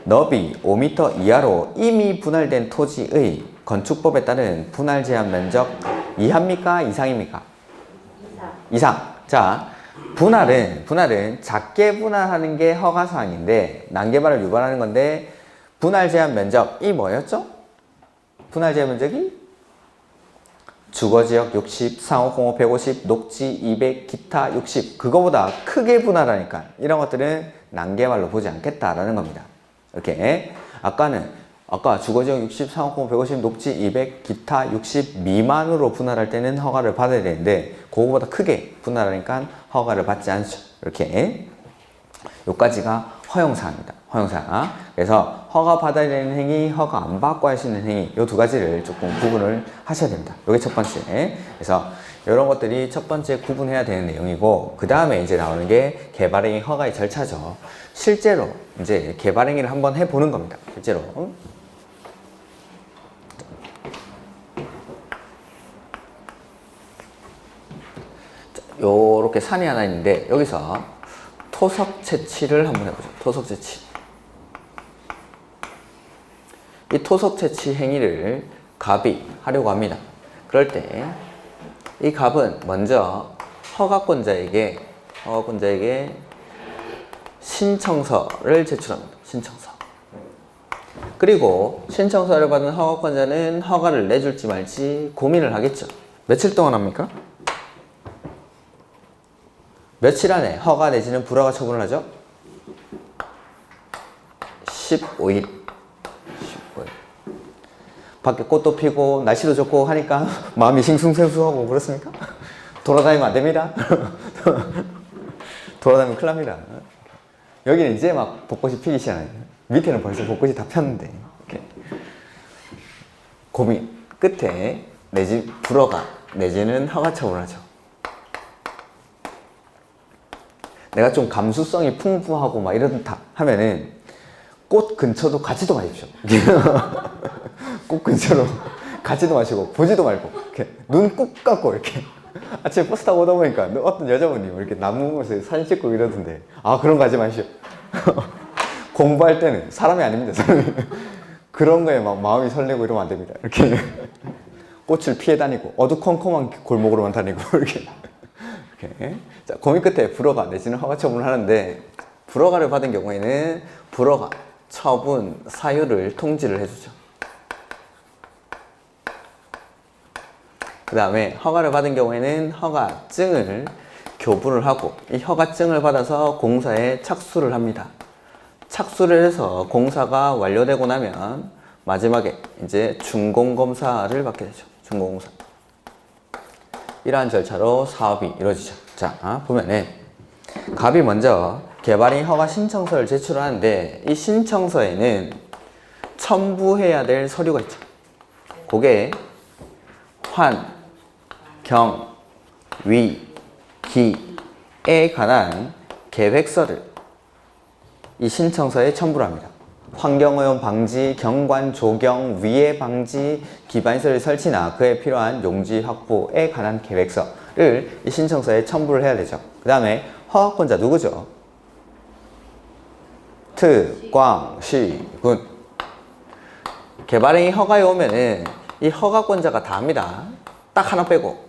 너비 5m 이하로 이미 분할된 토지의 건축법에 따른 분할 제한 면적 이하입니까? 이상입니까? 이상. 자, 분할은 작게 분할하는 게 허가사항인데 난개발을 유발하는 건데, 분할 제한 면적이 뭐였죠? 분할 제한 면적이 주거지역 60, 상호공업 150, 녹지 200, 기타 60. 그거보다 크게 분할하니까 이런 것들은 난개발로 보지 않겠다라는 겁니다. 이렇게 아까 주거지역 60, 상호공업 150, 녹지 200, 기타 60 미만으로 분할할 때는 허가를 받아야 되는데, 그거보다 크게 분할하니까 허가를 받지 않죠. 이렇게 요까지가 허용사항입니다. 허용사항. 그래서 허가 받아야 되는 행위, 허가 안 받고 할 수 있는 행위, 요 두 가지를 조금 구분을 하셔야 됩니다. 요게 첫 번째. 그래서 이런 것들이 첫 번째 구분해야 되는 내용이고, 그 다음에 이제 나오는 게 개발행위 허가의 절차죠. 실제로 이제 개발행위를 한번 해보는 겁니다. 실제로. 요렇게 산이 하나 있는데, 여기서 토석 채취를 한번 해보죠. 토석 채취. 이 토석 채취 행위를 갑이 하려고 합니다. 그럴 때 이 갑은 먼저 허가권자에게 신청서를 제출합니다. 신청서. 그리고 신청서를 받은 허가권자는 허가를 내줄지 말지 고민을 하겠죠. 며칠 동안 합니까? 며칠 안에 허가 내지는 불허가 처분을 하죠? 15일. 밖에 꽃도 피고 날씨도 좋고 하니까 마음이 싱숭생숭하고 그렇습니까? 돌아다니면 안 됩니다. 돌아다니면 큰일 납니다. 여기는 이제 막 벚꽃이 피기 시작해요. 밑에는 벌써 벚꽃이 다 폈는데. 이렇게. 고민 끝에 내지 불허가 내지는 허가 처분을 하죠. 내가 좀 감수성이 풍부하고 막 이렇다 하면은 꽃 근처도 가지도 마십시오. 꽃 근처로 가지도 마시고 보지도 말고 이렇게 눈 꾹 감고 이렇게 아침에 버스 타고 오다 보니까 어떤 여자분이 이렇게 나무 보면서 사진 찍고 이러던데, 아 그런 거 하지 마시오. 공부할 때는 사람이 아닙니다. 사람이. 그런 거에 막 마음이 설레고 이러면 안 됩니다. 이렇게 꽃을 피해 다니고 어두컴컴한 골목으로만 다니고 이렇게. 자, 고민 끝에 불허가 내지는 허가 처분을 하는데, 불허가를 받은 경우에는 불허가 처분 사유를 통지를 해주죠. 그 다음에 허가를 받은 경우에는 허가증을 교부를 하고, 이 허가증을 받아서 공사에 착수를 합니다. 착수를 해서 공사가 완료되고 나면 마지막에 이제 준공검사를 받게 되죠. 준공검사. 이러한 절차로 사업이 이루어지죠. 자, 보면은 갑이 먼저 개발행위 허가 신청서를 제출하는데, 이 신청서에는 첨부해야 될 서류가 있죠. 그게 환, 경, 위, 기에 관한 계획서를 이 신청서에 첨부를 합니다. 환경오염 방지, 경관 조경, 위해 방지, 기반시설 설치나 그에 필요한 용지 확보에 관한 계획서를 이 신청서에 첨부를 해야 되죠. 그 다음에 허가권자 누구죠? 특광시군. 개발행위 허가에 오면은 이 허가권자가 다 합니다. 딱 하나 빼고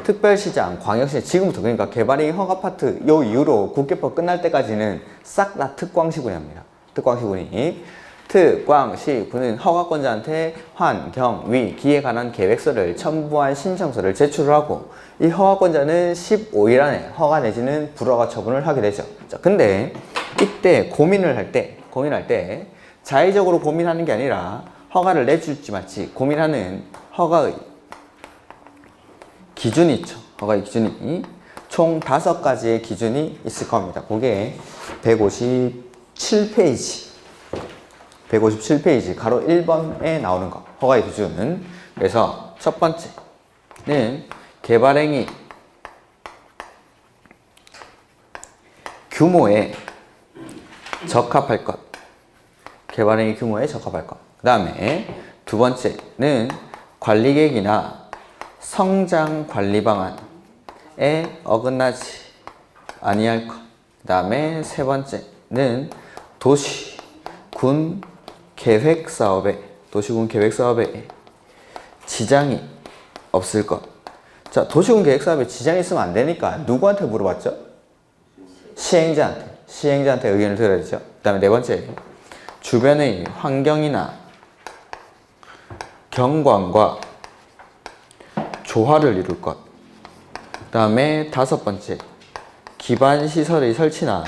특별시장, 광역시, 지금부터 그러니까 개발행위 허가 파트 요 이후로 국개법 끝날 때까지는 싹 다 특광시군이 합니다. 특광시군이. 트, 꽝, 시, 구는 허가권자한테 환, 경, 위, 기에 관한 계획서를 첨부한 신청서를 제출하고 이 허가권자는 15일 안에 허가 내지는 불허가 처분을 하게 되죠. 자, 근데 이때 고민할 때 자의적으로 고민하는 게 아니라 허가를 내줄지 말지 고민하는 허가의 기준이 있죠. 허가의 기준이 총 5가지의 기준이 있을 겁니다. 그게 157페이지 가로 1번에 나오는 거 허가의 기준은. 그래서 첫 번째는 개발행위 규모에 적합할 것. 개발행위 규모에 적합할 것. 그 다음에 두 번째는 관리계획이나 성장관리 방안에 어긋나지 아니할 것. 그 다음에 세 번째는 도시군 계획사업에 지장이 없을 것. 자, 도시군 계획사업에 지장이 있으면 안 되니까 누구한테 물어봤죠? 시행자한테 의견을 들어야 되죠. 그 다음에 네 번째, 주변의 환경이나 경관과 조화를 이룰 것. 그 다음에 다섯 번째, 기반시설의 설치나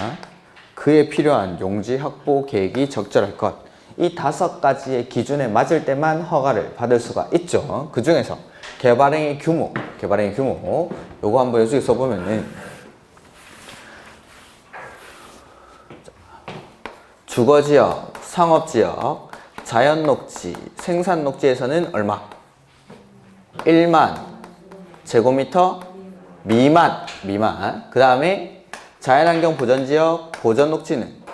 그에 필요한 용지 확보 계획이 적절할 것. 이 5가지의 기준에 맞을 때만 허가를 받을 수가 있죠. 그 중에서 개발행위 규모 요거 한번 여기 써보면은 주거지역, 상업지역, 자연녹지, 생산녹지에서는 얼마? 1만 제곱미터 미만. 그 다음에 자연환경 보전지역, 보전녹지는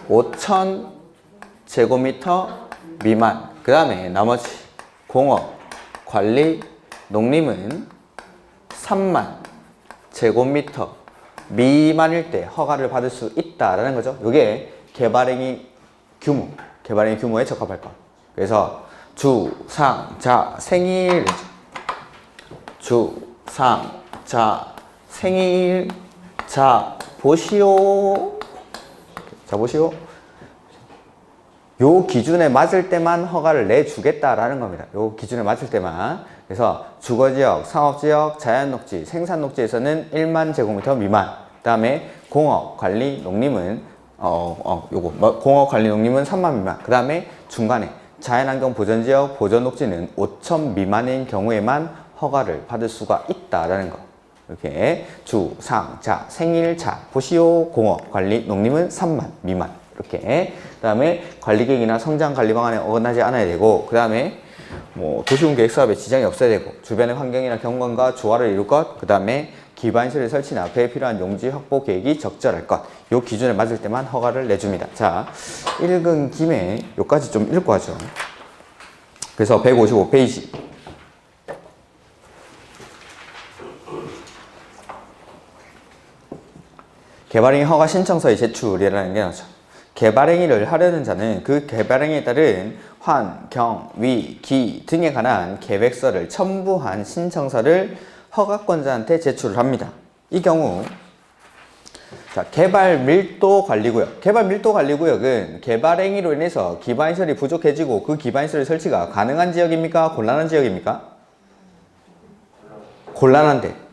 5,000 제곱미터 미만. 그 다음에 나머지 공업, 관리, 농림은 3만 제곱미터 미만일 때 허가를 받을 수 있다라는 거죠. 이게 개발행위 규모에 적합할 것. 그래서 주, 상, 자, 생일, 자, 보시오. 요 기준에 맞을 때만 허가를 내주겠다라는 겁니다. 요 기준에 맞을 때만. 그래서 주거지역, 상업지역, 자연녹지, 생산녹지에서는 1만 제곱미터 미만. 그 다음에 공업, 관리, 농림은 공업, 관리, 농림은 3만 미만. 그 다음에 중간에 자연환경 보전지역, 보전녹지는 5천 미만인 경우에만 허가를 받을 수가 있다라는 거. 이렇게 주, 상, 자, 생일, 자, 보시오, 공업, 관리, 농림은 3만 미만. 이렇게. 그 다음에 관리계획이나 성장관리 방안에 어긋나지 않아야 되고, 그 다음에 뭐 도시군 계획사업에 지장이 없어야 되고, 주변의 환경이나 경관과 조화를 이룰 것, 그 다음에 기반시설 설치나 그에 필요한 용지 확보 계획이 적절할 것. 요 기준에 맞을 때만 허가를 내줍니다. 자, 읽은 김에 요까지 좀 읽고 하죠. 그래서 155페이지. 개발행위 허가 신청서의 제출이라는 게 나오죠. 개발행위를 하려는 자는 그 개발행위에 따른 환, 경, 위, 기 등에 관한 계획서를 첨부한 신청서를 허가권자한테 제출을 합니다. 이 경우 자, 개발밀도관리구역은 개발행위로 인해서 기반시설이 부족해지고 그 기반시설 설치가 가능한 지역입니까? 곤란한 지역입니까? 곤란한데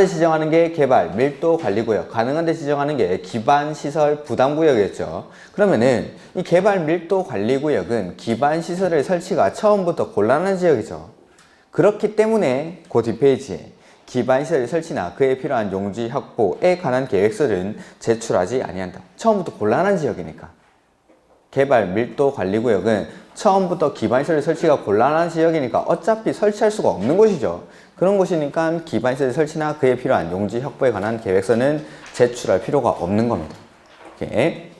지정하는 게 개발밀도관리구역, 가능한데 지정하는 게 기반시설 부담구역이었죠. 그러면은 이 개발밀도관리구역은 기반시설의 설치가 처음부터 곤란한 지역이죠. 그렇기 때문에 그 뒷페이지에 기반시설 설치나 그에 필요한 용지 확보에 관한 계획서는 제출하지 아니한다. 처음부터 곤란한 지역이니까. 개발밀도관리구역은 처음부터 기반시설 설치가 곤란한 지역이니까 어차피 설치할 수가 없는 곳이죠. 그런 곳이니까 기반시설 설치나 그에 필요한 용지 확보에 관한 계획서는 제출할 필요가 없는 겁니다. 이렇게.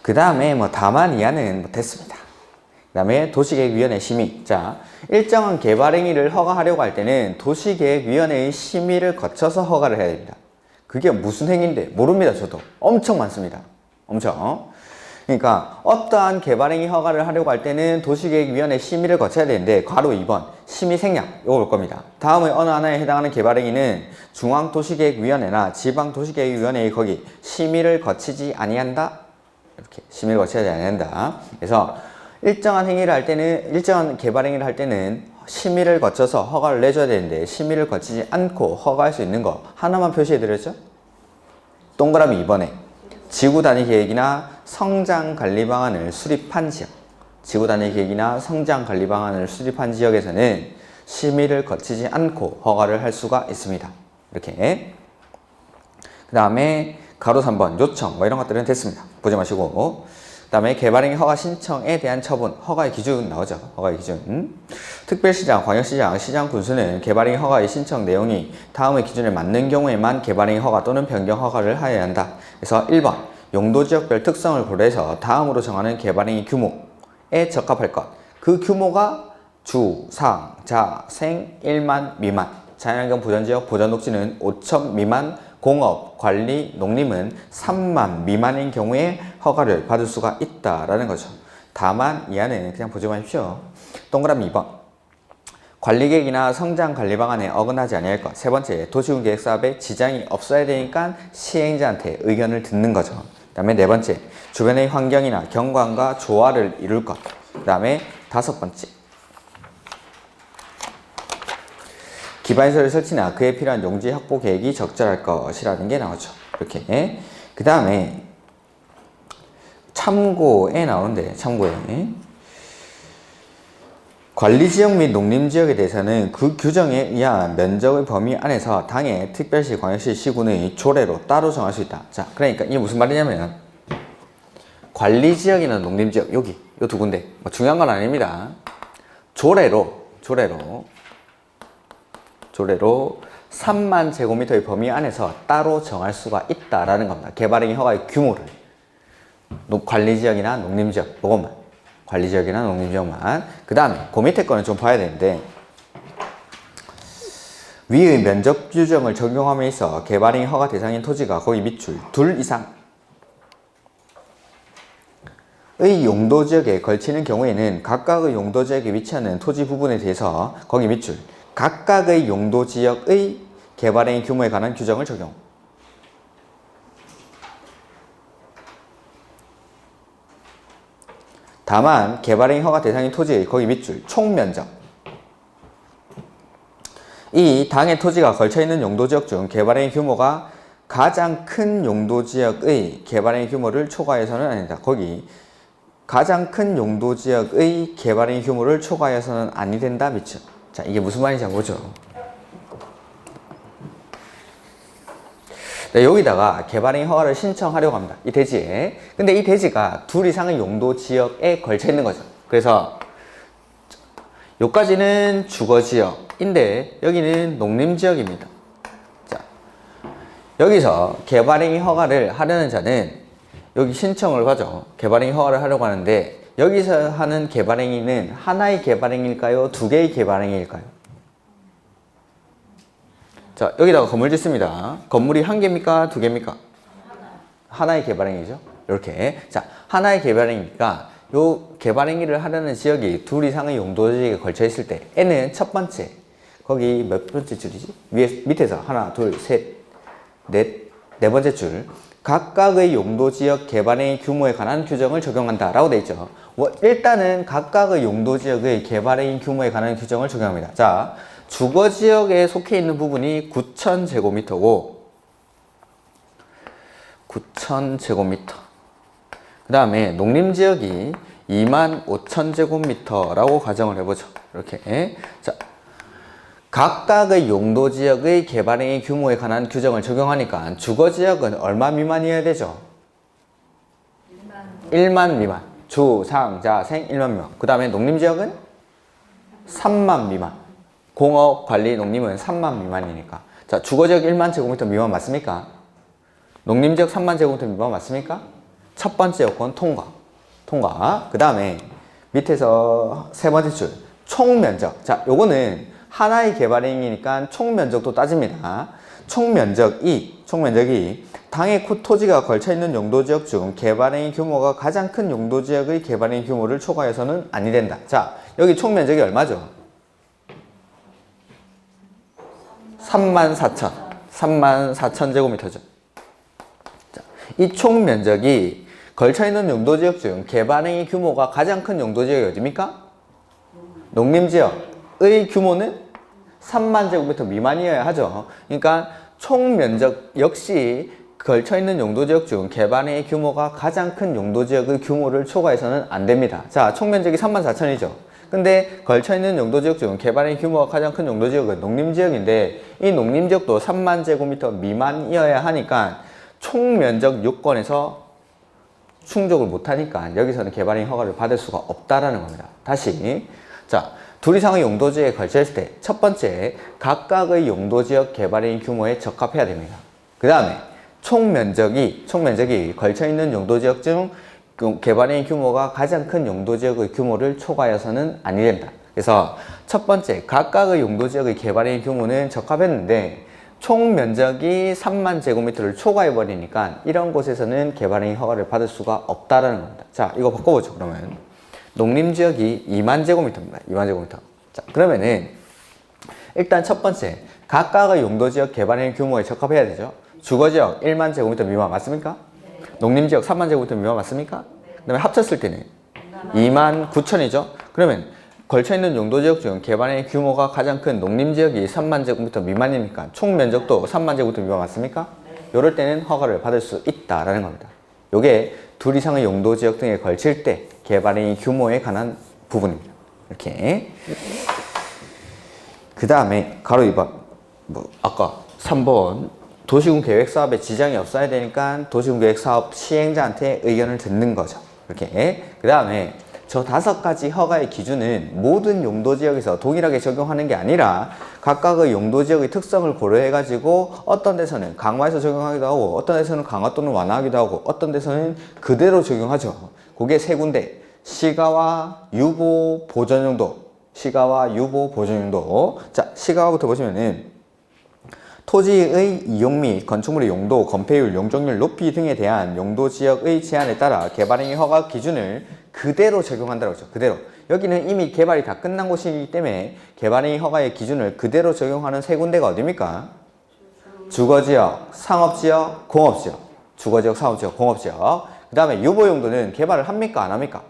그 다음에 뭐 다만 이하는 뭐 됐습니다. 그 다음에 도시계획위원회 심의. 자, 일정한 개발행위를 허가하려고 할 때는 도시계획위원회의 심의를 거쳐서 허가를 해야 됩니다. 그게 무슨 행위인데 모릅니다. 저도 엄청 많습니다. 엄청. 그러니까 어떠한 개발행위 허가를 하려고 할 때는 도시계획위원회 심의를 거쳐야 되는데 괄호 2번 심의 생략 이거 올 겁니다. 다음의 어느 하나에 해당하는 개발행위는 중앙도시계획위원회나 지방도시계획위원회의 거기 심의를 거치지 아니한다. 이렇게 심의를 거쳐야 아니한다. 그래서 일정한 행위를 할 때는 일정한 개발행위를 할 때는 심의를 거쳐서 허가를 내줘야 되는데 심의를 거치지 않고 허가할 수 있는 거 하나만 표시해 드렸죠? 동그라미 2번에 지구단위 계획이나 성장 관리 방안을 수립한 지역, 지구단위 계획이나 성장 관리 방안을 수립한 지역에서는 심의를 거치지 않고 허가를 할 수가 있습니다. 이렇게. 그 다음에 가로 3번 요청 뭐 이런 것들은 됐습니다. 보지 마시고. 그 다음에 개발행위 허가 신청에 대한 처분, 허가의 기준 나오죠. 허가의 기준. 특별시장, 광역시장, 시장 군수는 개발행위 허가의 신청 내용이 다음의 기준에 맞는 경우에만 개발행위 허가 또는 변경 허가를 하여야 한다. 그래서 1번 용도지역별 특성을 고려해서 다음으로 정하는 개발행위 규모에 적합할 것. 그 규모가 주, 상, 자, 생, 1만 미만. 자연환경 보전지역, 보전녹지는 5천 미만, 공업, 관리, 농림은 3만 미만인 경우에 허가를 받을 수가 있다라는 거죠. 다만 이 안에는 그냥 보지 마십시오. 동그라미 2번 관리계획이나 성장관리 방안에 어긋나지 아니할 것. 세 번째, 도시군계획사업에 지장이 없어야 되니까 시행자한테 의견을 듣는 거죠. 그 다음에 네 번째, 주변의 환경이나 경관과 조화를 이룰 것. 그 다음에 다섯 번째, 기반시설 설치나 그에 필요한 용지 확보 계획이 적절할 것이라는 게 나오죠. 이렇게. 그 다음에 참고에 나오는데, 참고에 관리지역 및 농림지역에 대해서는 그 규정에 의한 면적의 범위 안에서 당의 특별시, 광역시, 시군의 조례로 따로 정할 수 있다. 자, 그러니까 이게 무슨 말이냐면 관리지역이나 농림지역 여기 요 두 군데 뭐 중요한 건 아닙니다. 조례로 3만 제곱미터의 범위 안에서 따로 정할 수가 있다라는 겁니다. 개발행위 허가의 규모를 관리지역이나 농림지역 이것만 관리지역이나 농림지역만. 그 다음에 그 밑에 거는 좀 봐야 되는데 위의 면적 규정을 적용함에 있어 개발행위 허가 대상인 토지가 거기 밑줄 둘 이상의 용도지역에 걸치는 경우에는 각각의 용도지역에 위치하는 토지 부분에 대해서 거기 밑줄 각각의 용도지역의 개발행위 규모에 관한 규정을 적용. 다만 개발행위 허가 대상인 토지의 거기 밑줄 총면적 이 당의 토지가 걸쳐있는 용도지역 중 개발행위 규모가 가장 큰 용도지역의 개발행위 규모를 초과해서는 아니다. 거기 가장 큰 용도지역의 개발행위 규모를 초과해서는 아니 된다 밑줄. 자, 이게 무슨 말인지 한번 보죠. 네, 여기다가 개발행위 허가를 신청하려고 합니다. 이 대지에. 근데 이 대지가 둘 이상의 용도 지역에 걸쳐 있는 거죠. 그래서 여기까지는 주거지역인데 여기는 농림지역입니다. 자, 여기서 개발행위 허가를 하려는 자는 여기 신청을 하죠. 개발행위 허가를 하려고 하는데 여기서 하는 개발행위는 하나의 개발행위일까요? 두 개의 개발행위일까요? 자, 여기다가 건물 짓습니다. 건물이 한 개입니까? 두 개입니까? 하나의 개발행위죠. 이렇게. 자, 하나의 개발행위니까 요 개발행위를 하려는 지역이 둘 이상의 용도지역에 걸쳐 있을 때 N은 첫 번째 거기 몇 번째 줄이지? 밑에서 하나, 둘, 셋, 넷, 네 번째 줄 각각의 용도지역 개발행위 규모에 관한 규정을 적용한다 라고 되어 있죠. 일단은 각각의 용도지역의 개발행위 규모에 관한 규정을 적용합니다. 자, 주거지역에 속해 있는 부분이 9,000제곱미터고 9,000제곱미터 그 다음에 농림지역이 25,000제곱미터라고 가정을 해보죠. 이렇게. 자, 각각의 용도지역의 개발행위 규모에 관한 규정을 적용하니까 주거지역은 얼마 미만이어야 되죠? 1만 미만. 주, 상, 자, 생 1만 미만. 그 다음에 농림지역은 3만 미만. 공업, 관리, 농림은 3만 미만이니까. 자, 주거지역 1만 제곱미터 미만 맞습니까? 농림지역 3만 제곱미터 미만 맞습니까? 첫 번째 요건 통과. 그 다음에 밑에서 세 번째 줄 총면적. 자, 요거는 하나의 개발행위니까 총면적도 따집니다. 총면적이 당해 토지가 걸쳐있는 용도지역 중 개발행위 규모가 가장 큰 용도지역의 개발행위 규모를 초과해서는 아니 된다. 자, 여기 총 면적이 얼마죠? 34,000 제곱미터죠. 자, 이 총 면적이 걸쳐있는 용도지역 중 개발행위 규모가 가장 큰 용도지역이 어디입니까? 농림지역의 규모는 3만 제곱미터 미만이어야 하죠. 그러니까 총 면적 역시 걸쳐있는 용도지역 중 개발행위 규모가 가장 큰 용도지역의 규모를 초과해서는 안 됩니다. 자, 총 면적이 34,000이죠. 근데 걸쳐있는 용도지역 중 개발행위 규모가 가장 큰 용도지역은 농림지역인데 이 농림지역도 3만 제곱미터 미만이어야 하니까 총 면적 요건에서 충족을 못하니까 여기서는 개발행위 허가를 받을 수가 없다라는 겁니다. 다시, 자, 둘 이상의 용도지역에 걸쳐있을 때 첫 번째, 각각의 용도지역 개발행위 규모에 적합해야 됩니다. 그 다음에 총 면적이 걸쳐있는 용도지역 중 개발행위 규모가 가장 큰 용도지역의 규모를 초과해서는 아니 된다. 그래서 첫 번째, 각각의 용도지역의 개발행위 규모는 적합했는데 총 면적이 3만 제곱미터를 초과해버리니까 이런 곳에서는 개발행위 허가를 받을 수가 없다라는 겁니다. 자, 이거 바꿔보죠. 그러면 농림지역이 2만 제곱미터입니다. 2만 제곱미터. 자, 그러면은 일단 첫 번째, 각각의 용도지역 개발행위 규모에 적합해야 되죠. 주거지역 1만 제곱미터 미만 맞습니까? 농림지역 3만 제곱미터 미만 맞습니까? 그 다음에 합쳤을 때는 2만 9천이죠. 그러면 걸쳐있는 용도지역 중 개발행위 규모가 가장 큰 농림지역이 3만 제곱미터 미만이니까 총 면적도 3만 제곱미터 미만 맞습니까? 이럴 때는 허가를 받을 수 있다라는 겁니다. 요게 둘 이상의 용도지역 등에 걸칠 때 개발행위 규모에 관한 부분입니다. 이렇게. 그 다음에 가로 2번, 아까 3번 도시군 계획사업에 지장이 없어야 되니까 도시군 계획사업 시행자한테 의견을 듣는 거죠. 이렇게. 그 다음에 저 5가지 허가의 기준은 모든 용도지역에서 동일하게 적용하는 게 아니라 각각의 용도지역의 특성을 고려해가지고 어떤 데서는 강화해서 적용하기도 하고 어떤 데서는 강화 또는 완화하기도 하고 어떤 데서는 그대로 적용하죠. 그게 세 군데. 시가와 유보 보전용도. 시가와 유보 보전용도. 자, 시가와부터 보시면은 토지의 이용 및 건축물의 용도, 건폐율, 용적률 높이 등에 대한 용도지역의 제한에 따라 개발행위 허가 기준을 그대로 적용한다고 했죠. 그대로. 여기는 이미 개발이 다 끝난 곳이기 때문에 개발행위 허가의 기준을 그대로 적용하는 세 군데가 어디입니까? 주거지역, 상업지역, 공업지역. 주거지역, 상업지역, 공업지역. 그 다음에 유보용도는 개발을 합니까? 안 합니까?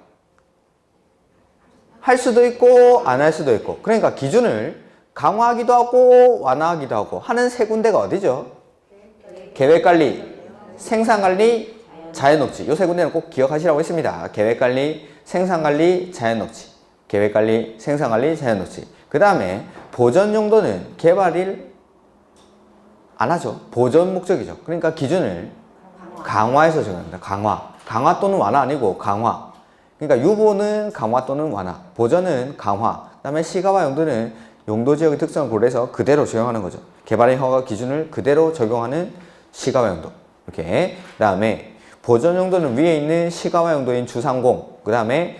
할 수도 있고 안 할 수도 있고. 그러니까 기준을 강화하기도 하고 완화하기도 하고 하는 세 군데가 어디죠? 계획관리, 생산관리, 자연녹지. 이 세 군데는 꼭 기억하시라고 했습니다. 계획관리, 생산관리, 자연녹지. 계획관리, 생산관리, 자연녹지. 그 다음에 보전용도는 개발을 안 하죠. 보전 목적이죠. 그러니까 기준을 강화해서 적용합니다. 강화 또는 완화 아니고 강화. 그러니까 유보는 강화 또는 완화, 보전은 강화. 그 다음에 시가와 용도는 용도지역의 특성을 고려해서 그대로 적용하는 거죠. 개발행위 허가 기준을 그대로 적용하는 시가와 용도. 이렇게. 그 다음에 보전 용도는 위에 있는 시가와 용도인 주상공, 그 다음에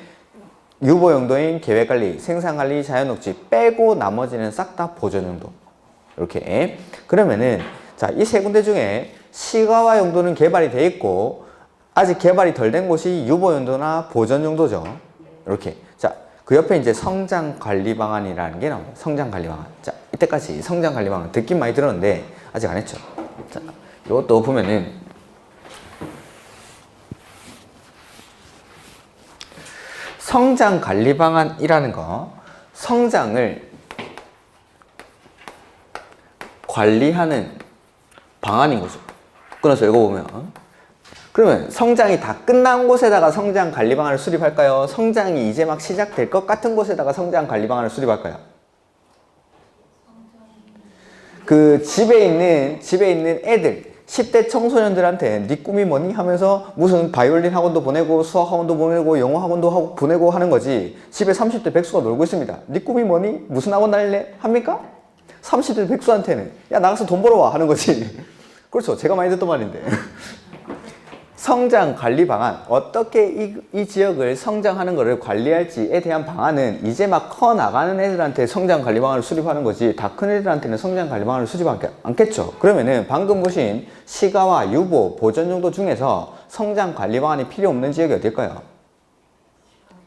유보 용도인 계획관리, 생산관리, 자연녹지 빼고 나머지는 싹 다 보전 용도. 이렇게. 그러면은 자, 이 세 군데 중에 시가와 용도는 개발이 돼 있고 아직 개발이 덜 된 곳이 유보 용도나 보전 용도죠. 이렇게. 자, 그 옆에 이제 성장관리 방안이라는 게 나옵니다. 성장관리 방안. 자, 이때까지 성장관리 방안 듣긴 많이 들었는데 아직 안 했죠. 자, 이것도 보면은 성장관리 방안이라는 거, 성장을 관리하는 방안인 거죠. 끊어서 읽어보면. 그러면 성장이 다 끝난 곳에다가 성장관리 방안을 수립할까요? 성장이 이제 막 시작될 것 같은 곳에다가 성장관리 방안을 수립할까요? 그 집에 있는 애들, 10대 청소년들한테 네 꿈이 뭐니? 하면서 무슨 바이올린 학원도 보내고 수학 학원도 보내고 영어 학원도 보내고 하는 거지. 집에 30대 백수가 놀고 있습니다. 네 꿈이 뭐니? 무슨 학원 다닐래? 합니까? 30대 백수한테는 야 나가서 돈 벌어와 하는 거지. 그렇죠. 제가 많이 듣던 말인데. 성장 관리 방안, 어떻게 이 지역을 성장하는 것을 관리할지에 대한 방안은 이제 막 커 나가는 애들한테 성장 관리 방안을 수립하는 거지, 다 큰 애들한테는 성장 관리 방안을 수립하지 않겠죠. 그러면은 방금 보신 시가와 유보, 보전 용도 중에서 성장 관리 방안이 필요 없는 지역이 어딜까요?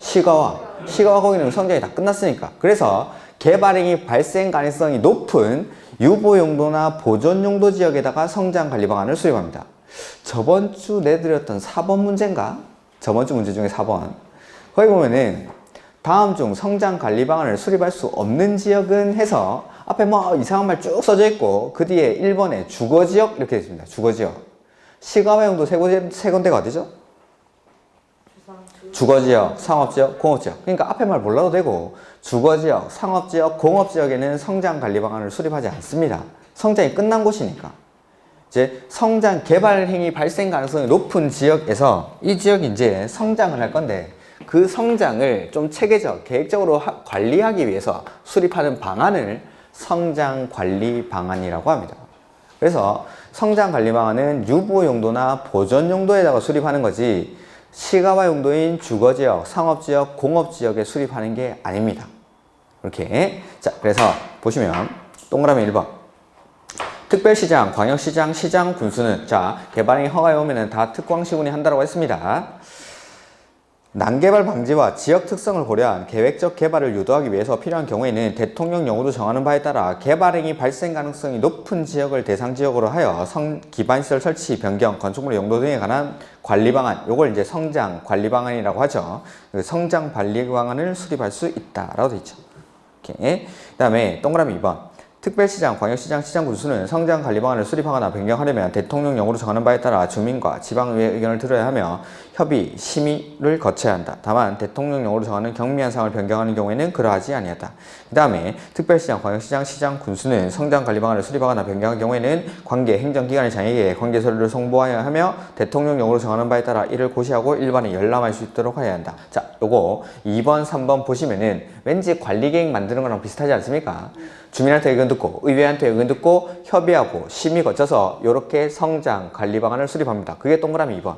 시가와 거기는 성장이 다 끝났으니까. 그래서 개발행위 발생 가능성이 높은 유보 용도나 보존 용도 지역에다가 성장 관리 방안을 수립합니다. 저번 주 내드렸던 4번 문제인가? 저번 주 문제 중에 4번. 거기 보면은 다음 중 성장 관리 방안을 수립할 수 없는 지역은 해서 앞에 뭐 이상한 말 쭉 써져 있고 그 뒤에 1번에 주거 지역 이렇게 되어 있습니다. 주거 지역. 시가와 용도 세 군데가 어디죠? 주거지역, 상업지역, 공업지역. 그러니까 앞에 말 몰라도 되고 주거지역, 상업지역, 공업지역에는 성장관리 방안을 수립하지 않습니다. 성장이 끝난 곳이니까. 이제 성장 개발 행위 발생 가능성이 높은 지역에서 이 지역이 이제 성장을 할 건데 그 성장을 좀 체계적, 계획적으로 관리하기 위해서 수립하는 방안을 성장관리 방안이라고 합니다. 그래서 성장관리 방안은 유보 용도나 보존 용도에다가 수립하는 거지 시가와 용도인 주거지역, 상업지역, 공업지역에 수립하는 게 아닙니다. 이렇게. 자, 그래서 보시면 동그라미 1번. 특별시장, 광역시장, 시장 군수는 자, 개발행위 허가에 오면은 다 특광시군이 한다고 했습니다. 난개발 방지와 지역 특성을 고려한 계획적 개발을 유도하기 위해서 필요한 경우에는 대통령령으로 정하는 바에 따라 개발행위 발생 가능성이 높은 지역을 대상지역으로 하여 기반시설 설치, 변경, 건축물 용도 등에 관한 관리 방안, 요걸 이제 성장 관리 방안이라고 하죠. 성장 관리 방안을 수립할 수 있다라고 되어 있죠. 이렇게. 그다음에 동그라미 2번. 특별시장, 광역시장, 시장군수는 성장 관리 방안을 수립하거나 변경하려면 대통령령으로 정하는 바에 따라 주민과 지방의회 의견을 들어야 하며 협의, 심의를 거쳐야 한다. 다만 대통령령으로 정하는 경미한 사항을 변경하는 경우에는 그러하지 아니하다. 그 다음에 특별시장, 광역시장, 시장군수는 성장 관리 방안을 수립하거나 변경한 경우에는 관계 행정기관의 장에게 관계 서류를 송부하여야 하며 대통령령으로 정하는 바에 따라 이를 고시하고 일반에 열람할 수 있도록 하여야 한다. 자, 요거 2번, 3번 보시면은 왠지 관리계획 만드는 거랑 비슷하지 않습니까? 주민한테 의견 듣고 의회한테 의견 듣고 협의하고 심의 거쳐서 이렇게 성장 관리 방안을 수립합니다. 그게 동그라미 2번.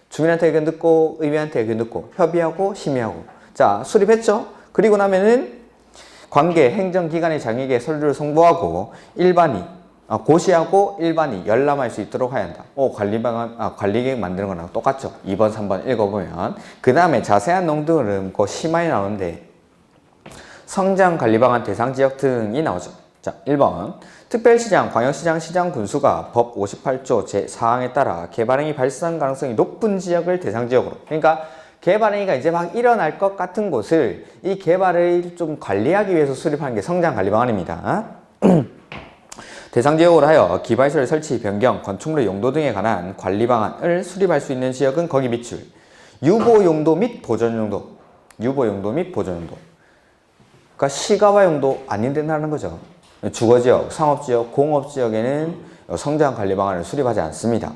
주민한테 의견 듣고 의회한테 의견 듣고 협의하고 심의하고. 자, 수립했죠? 그리고 나면은 관계 행정기관의 장에게 서류를 송부하고 일반이 고시하고 일반이 열람할 수 있도록 해야 한다. 관리 방안, 관리계획 만드는 거랑 똑같죠. 2번, 3번 읽어보면. 그 다음에 자세한 내용들은 그 심화에 나오는데 성장관리방안 대상지역 등이 나오죠. 자, 1번. 특별시장, 광역시장, 시장군수가 법 58조 제4항에 따라 개발행위 발생 가능성이 높은 지역을 대상지역으로. 그러니까 개발행위가 이제 막 일어날 것 같은 곳을 이 개발을 좀 관리하기 위해서 수립하는 게 성장관리방안입니다. 대상지역으로 하여 기반시설 설치, 변경, 건축물의 용도 등에 관한 관리방안을 수립할 수 있는 지역은 거기 밑줄. 유보용도 및 보존용도. 유보용도 및 보존용도. 그러니까 시가와 용도 아닌 데는 거죠. 주거지역, 상업지역, 공업지역에는 성장관리 방안을 수립하지 않습니다.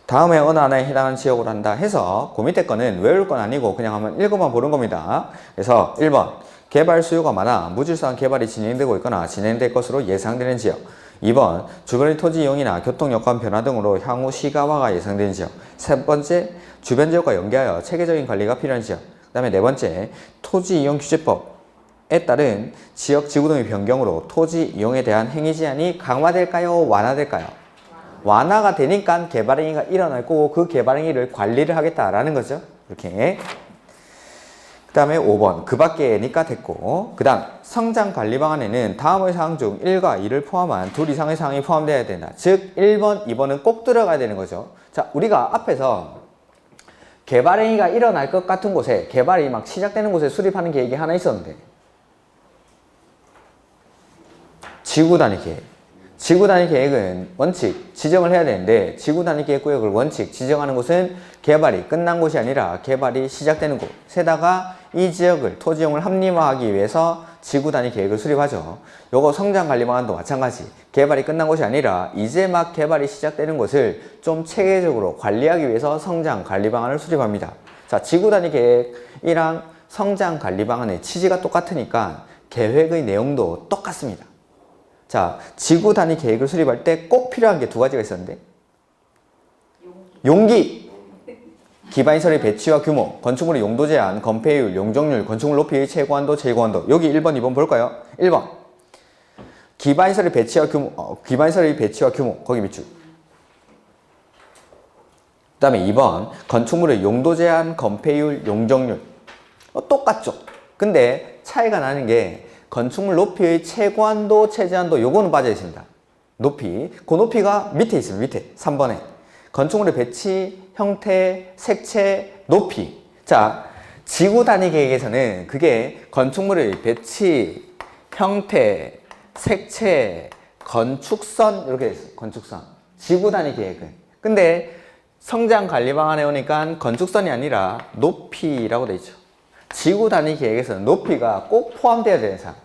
다음에 어느 하나에 해당하는 지역으로 한다 해서 그 밑에 거는 외울 건 아니고 그냥 한번 읽어만 보는 겁니다. 그래서 1번 개발 수요가 많아 무질서한 개발이 진행되고 있거나 진행될 것으로 예상되는 지역. 2번 주변의 토지 이용이나 교통 여건 변화 등으로 향후 시가화가 예상되는 지역. 세 번째 주변 지역과 연계하여 체계적인 관리가 필요한 지역. 그 다음에 네 번째 토지 이용 규제법 에 따른 지역 지구 등의 변경으로 토지 이용에 대한 행위 제한이 강화될까요? 완화될까요? 완화가 되니까 개발행위가 일어날 거고 그 개발행위를 관리를 하겠다라는 거죠. 이렇게. 그 다음에 5번 그 밖에니까 됐고 그 다음 성장관리 방안에는 다음의 사항 중 1과 2를 포함한 둘 이상의 사항이 포함되어야 된다. 즉 1번, 2번은 꼭 들어가야 되는 거죠. 자, 우리가 앞에서 개발행위가 일어날 것 같은 곳에 개발이 막 시작되는 곳에 수립하는 계획이 하나 있었는데 지구단위 계획. 지구단위 계획은 원칙 지정을 해야 되는데 지구단위 계획 구역을 원칙 지정하는 곳은 개발이 끝난 곳이 아니라 개발이 시작되는 곳에다가 이 지역을 토지용을 합리화하기 위해서 지구단위 계획을 수립하죠. 요거 성장관리 방안도 마찬가지. 개발이 끝난 곳이 아니라 이제 막 개발이 시작되는 곳을 좀 체계적으로 관리하기 위해서 성장관리 방안을 수립합니다. 자, 지구단위 계획이랑 성장관리 방안의 취지가 똑같으니까 계획의 내용도 똑같습니다. 자, 지구 단위 계획을 수립할 때 꼭 필요한 게 두 가지가 있었는데 용기. 기반시설의 배치와 규모, 건축물의 용도 제한, 건폐율, 용적률, 건축물 높이의 최고한도, 제고한도. 여기 1번, 2번 볼까요? 1번. 기반시설의 배치와 규모, 기반시설의 배치와 규모, 거기 밑줄. 그 다음에 2번, 건축물의 용도 제한, 건폐율, 용적률. 똑같죠? 근데 차이가 나는 게 건축물 높이의 최고한도, 최저한도 요거는 빠져 있습니다. 높이. 그 높이가 밑에 있습니다. 밑에. 3번에. 건축물의 배치, 형태, 색채, 높이. 자, 지구 단위 계획에서는 그게 건축물의 배치, 형태, 색채, 건축선 이렇게 돼 있어요. 건축선. 지구 단위 계획은. 근데 성장 관리 방안에 오니까 건축선이 아니라 높이라고 돼 있죠. 지구 단위 계획에서는 높이가 꼭 포함되어야 되는 사항.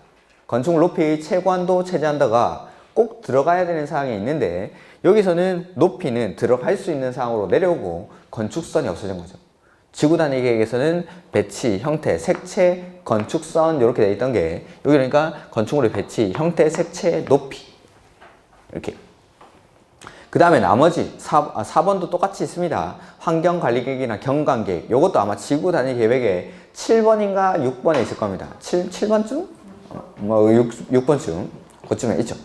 건축물 높이의 최고한도, 최저한도가 꼭 들어가야 되는 사항이 있는데 여기서는 높이는 들어갈 수 있는 사항으로 내려오고 건축선이 없어진 거죠. 지구 단위 계획에서는 배치, 형태, 색채, 건축선 이렇게 돼 있던 게 여기 그러니까 건축물의 배치, 형태, 색채, 높이 이렇게. 그 다음에 나머지 4번도 똑같이 있습니다. 환경관리계획이나 경관계획 이것도 아마 지구 단위 계획에 7번인가 6번에 있을 겁니다. 7번쯤? 6번쯤 그쯤에 있죠.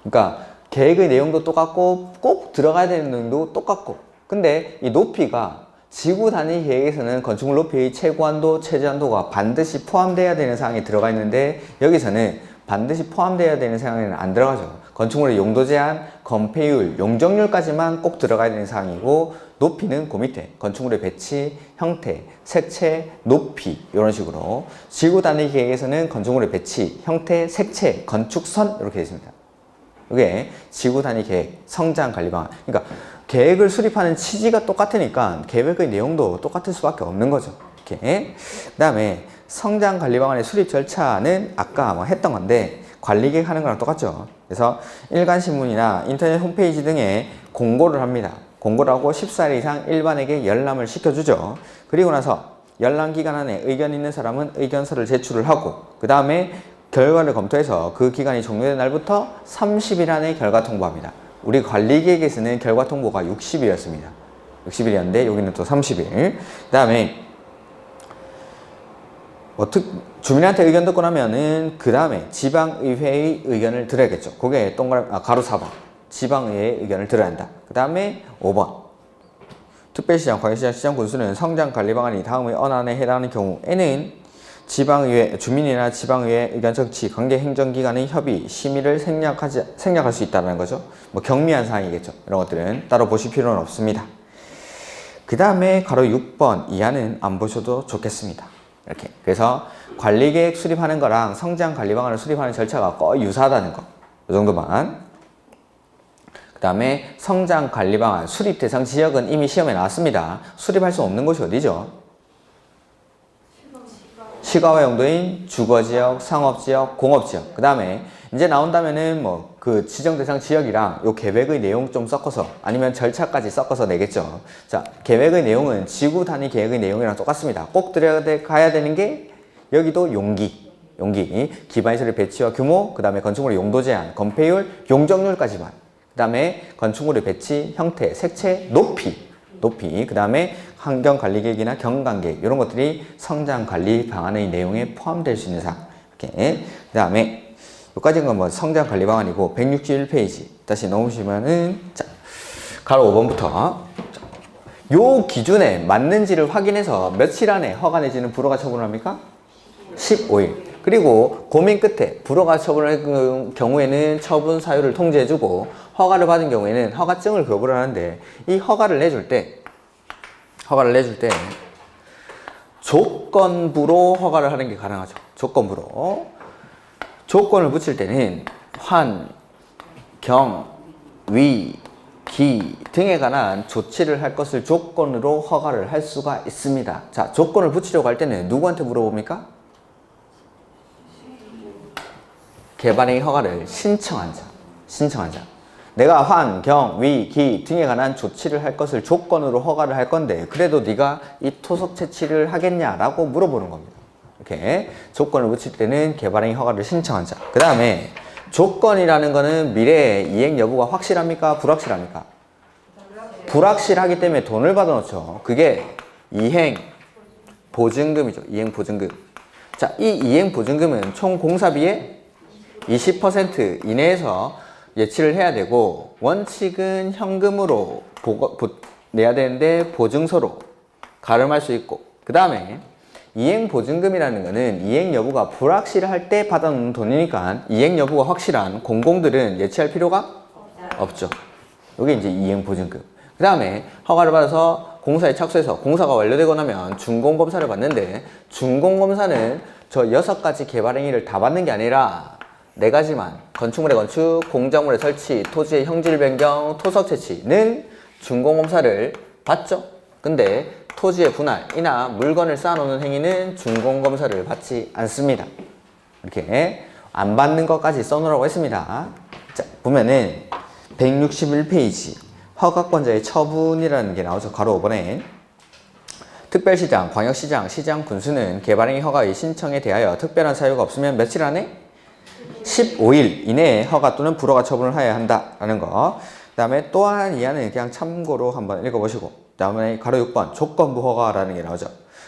그러니까 계획의 내용도 똑같고 꼭 들어가야 되는 내용도 똑같고 근데 이 높이가 지구 단위 계획에서는 건축물 높이의 최고한도, 최저한도가 반드시 포함되어야 되는 사항이 들어가 있는데 여기서는 반드시 포함되어야 되는 사항에는 안 들어가죠. 건축물의 용도 제한, 건폐율, 용적률까지만 꼭 들어가야 되는 사항이고 높이는 그 밑에 건축물의 배치, 형태, 색채, 높이 이런 식으로 지구 단위 계획에서는 건축물의 배치, 형태, 색채, 건축선 이렇게 되어 있습니다. 이게 지구 단위 계획, 성장 관리 방안. 그러니까 계획을 수립하는 취지가 똑같으니까 계획의 내용도 똑같을 수밖에 없는 거죠. 이렇게. 그다음에 성장 관리 방안의 수립 절차는 아까 뭐 했던 건데 관리 계획 하는 거랑 똑같죠. 그래서 일간신문이나 인터넷 홈페이지 등에 공고를 합니다. 공고를 하고 14일 이상 일반에게 열람을 시켜주죠. 그리고 나서 열람 기간 안에 의견 있는 사람은 의견서를 제출을 하고 그 다음에 결과를 검토해서 그 기간이 종료된 날부터 30일 안에 결과 통보합니다. 우리 관리계획에서는 결과 통보가 60일이었습니다. 60일이었는데 여기는 또 30일. 그 다음에 주민한테 의견 듣고 나면은 그 다음에 지방의회의 의견을 들어야겠죠. 그게 가로 4번. 지방의회의 의견을 들어야 한다. 그 다음에 5번. 특별시장, 광역시장, 시장 군수는 성장 관리 방안이 다음의 언안에 해당하는 경우에는 지방의회, 주민이나 지방의회 의견 정치, 관계 행정기관의 협의, 심의를 생략할 수 있다는 거죠. 뭐 경미한 사항이겠죠. 이런 것들은 따로 보실 필요는 없습니다. 그 다음에 가로 6번 이하는 안 보셔도 좋겠습니다. 이렇게. 그래서 관리계획 수립하는 거랑 성장 관리 방안을 수립하는 절차가 거의 유사하다는 거. 이 정도만. 그 다음에 성장 관리 방안 수립 대상 지역은 이미 시험에 나왔습니다. 수립할 수 없는 곳이 어디죠? 시가화 용도인 주거지역, 상업지역, 공업지역. 그 다음에 이제 나온다면은 뭐 그 지정 대상 지역이랑 요 계획의 내용 좀 섞어서 아니면 절차까지 섞어서 내겠죠. 자, 계획의 내용은 지구 단위 계획의 내용이랑 똑같습니다. 꼭 들어가야 되는 게 여기도 용기, 기반시설의 배치와 규모, 그 다음에 건축물의 용도 제한, 건폐율, 용적률까지만. 그 다음에 건축물의 배치, 형태, 색채, 높이, 그 다음에 환경관리계획이나 경관계획 이런 것들이 성장관리 방안의 내용에 포함될 수 있는 사항. 이렇게. 그 다음에 여기까지는 뭐 성장관리 방안이고 161페이지 다시 넘으시면은 자, 가로 5번부터 요 기준에 맞는지를 확인해서 며칠 안에 허가 내지는 불허가 처분을 합니까? 15일. 그리고 고민 끝에 불허가 처분할 경우에는 처분 사유를 통지해주고 허가를 받은 경우에는 허가증을 교부를 하는데 이 허가를 내줄 때 조건부로 허가를 하는 게 가능하죠. 조건부로. 조건을 붙일 때는 환, 경, 위, 기 등에 관한 조치를 할 것을 조건으로 허가를 할 수가 있습니다. 자, 조건을 붙이려고 할 때는 누구한테 물어봅니까? 개발행위 허가를 신청한 자. 내가 환, 경, 위, 기 등에 관한 조치를 할 것을 조건으로 허가를 할 건데 그래도 네가 이 토속 채취를 하겠냐라고 물어보는 겁니다. 이렇게 조건을 붙일 때는 개발행위 허가를 신청한 자. 그 다음에 조건이라는 거는 미래의 이행 여부가 확실합니까? 불확실합니까? 불확실하기 때문에 돈을 받아놓죠. 그게 이행 보증금이죠. 이행 보증금. 자, 이 이행 보증금은 총 공사비의 20% 이내에서 예치를 해야 되고, 원칙은 현금으로 내야 되는데 보증서로 가름할 수 있고, 그 다음에 이행 보증금이라는 거는 이행 여부가 불확실할 때 받아놓는 돈이니까 이행 여부가 확실한 공공들은 예치할 필요가 없죠. 이게 이제 이행 보증금. 그 다음에 허가를 받아서 공사에 착수해서 공사가 완료되고 나면 준공검사를 받는데, 준공검사는 저 6가지 개발 행위를 다 받는 게 아니라 4가지만, 건축물의 건축, 공작물의 설치, 토지의 형질 변경, 토석 채취는 준공검사를 받죠. 근데 토지의 분할이나 물건을 쌓아놓는 행위는 준공검사를 받지 않습니다. 이렇게 안 받는 것까지 써놓으라고 했습니다. 자, 보면은 161페이지 허가권자의 처분이라는 게 나오죠. 가로 5번에 특별시장, 광역시장, 시장, 군수는 개발행위 허가의 신청에 대하여 특별한 사유가 없으면 며칠 안에 15일 이내에 허가 또는 불허가 처분을 하여야 한다라는 거. 그 다음에 또한 이하는 그냥 참고로 한번 읽어보시고, 그 다음에 가로 6번 조건부 허가라는 게 나오죠.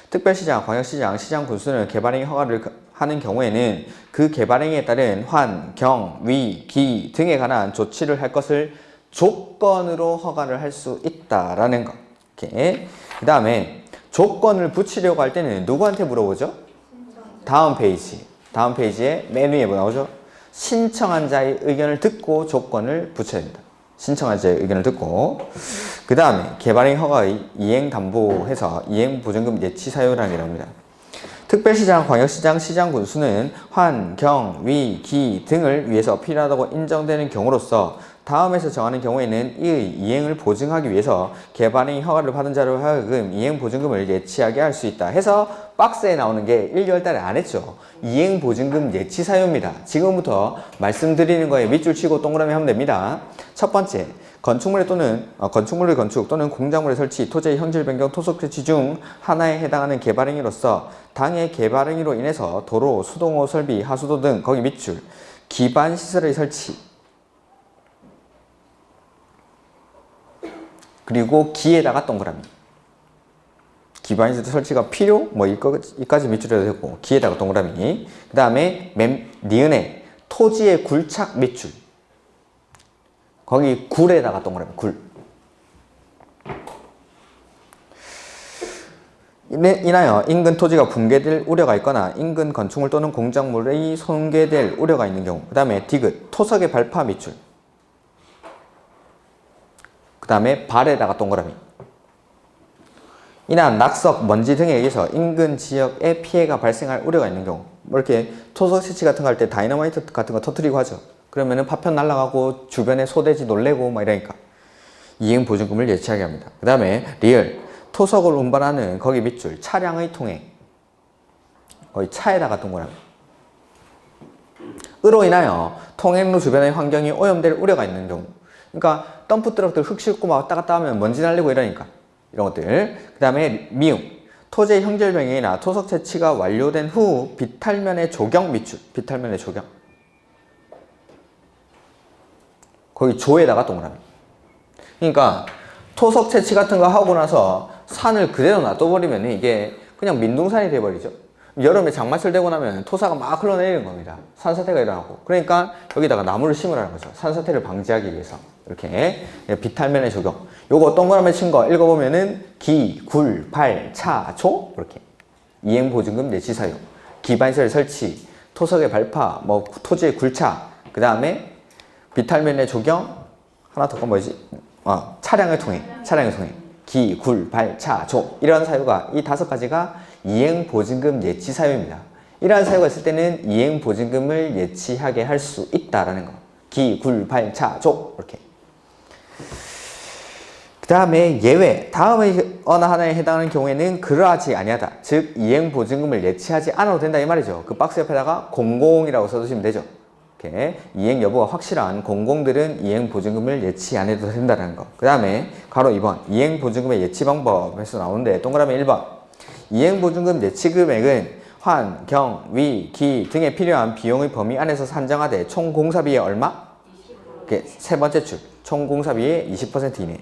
특별시장, 광역시장, 시장, 군수는 개발행위 허가를 하는 경우에는 그 개발행위에 따른 환, 경, 위, 기 등에 관한 조치를 할 것을 조건으로 허가를 할 수 있다라는 거. 이렇게. 그 다음에 조건을 붙이려고 할 때는 누구한테 물어보죠? 다음 페이지에 맨 위에 뭐 나오죠? 신청한 자의 의견을 듣고 조건을 붙여야 된다. 신청한 자의 의견을 듣고. 그 다음에 개발행위 허가의 이행담보해서 이행보증금 예치 사유라는 게 나옵니다. 특별시장, 광역시장, 시장, 군수는 환, 경, 위, 기 등을 위해서 필요하다고 인정되는 경우로서 다음에서 정하는 경우에는 이의 이행을 보증하기 위해서 개발행위 허가를 받은 자로 하여금 이행보증금을 예치하게 할 수 있다 해서 박스에 나오는 게 1개월 달에 안 했죠. 이행보증금 예치 사유입니다. 지금부터 말씀드리는 거에 밑줄 치고 동그라미 하면 됩니다. 첫 번째, 건축물의 건축 또는 공작물의 설치, 토지의 형질 변경, 토속 채취 중 하나에 해당하는 개발행위로서 당해 개발행위로 인해서 도로, 수동호 설비, 하수도 등 거기 밑줄 기반시설의 설치, 그리고 기에다가 동그라미. 기반시설 설치가 필요? 뭐 이까지 밑줄해도 되고, 기에다가 동그라미. 그 다음에 니은에 토지의 굴착 밑줄. 거기 굴에다가 동그라미. 굴. 인하여 인근 토지가 붕괴될 우려가 있거나 인근 건축물 또는 공작물의 손괴될 우려가 있는 경우. 그 다음에 디귿 토석의 발파 밑줄. 그 다음에 발에다가 동그라미. 이나 낙석, 먼지 등에 의해서 인근 지역에 피해가 발생할 우려가 있는 경우. 뭐 이렇게 토석 채취 같은 거 할 때 다이너마이트 같은 거 터뜨리고 하죠. 그러면은 파편 날아가고 주변에 소돼지 놀래고 막 이러니까 이행보증금을 예치하게 합니다. 그 다음에 리을 토석을 운반하는 거기 밑줄 차량의 통행. 거의 차에다가 동그라미. 으로 인하여 통행로 주변의 환경이 오염될 우려가 있는 경우. 그러니까 덤프 트럭들 흙 싣고 막 왔다 갔다 하면 먼지 날리고 이러니까 이런 것들. 그 다음에 미움 토지의 형질 변경이나 토석 채취가 완료된 후 비탈면의 조경 밑줄. 비탈면의 조경. 거기 조에다가 동그라미. 그러니까 토석 채취 같은 거 하고 나서 산을 그대로 놔둬버리면 이게 그냥 민둥산이 돼버리죠. 여름에 장마철 되고 나면 토사가 막 흘러내리는 겁니다. 산사태가 일어나고. 그러니까 여기다가 나무를 심으라는 거죠. 산사태를 방지하기 위해서. 이렇게 비탈면의 조경. 요거 동그라미 친 거 읽어보면은 기, 굴, 발, 차, 조 이렇게 이행보증금 예치사유, 기반시설 설치, 토석의 발파, 뭐 토지의 굴차, 그 다음에 비탈면의 조경, 하나 더 건 뭐지? 차량의 통행, 기, 굴, 발, 차, 조 이런 사유가 이 5가지가 이행보증금 예치사유입니다. 이러한 사유가 있을 때는 이행보증금을 예치하게 할 수 있다라는 거. 기, 굴, 발, 차, 조 이렇게. 그 다음에 예외, 다음의 어느 하나에 해당하는 경우에는 그러하지 아니하다. 즉 이행보증금을 예치하지 않아도 된다 이 말이죠. 그 박스 옆에다가 공공이라고 써주시면 되죠. 이렇게 이행 여부가 확실한 공공들은 이행보증금을 예치 안 해도 된다는 거. 그 다음에 가로 2번 이행보증금의 예치 방법에서 나오는데 동그라미 1번 이행보증금 예치 금액은 환, 경, 위, 기 등에 필요한 비용의 범위 안에서 산정하되 총 공사비의 얼마? 세 번째 줄 총 공사비의 20% 이내.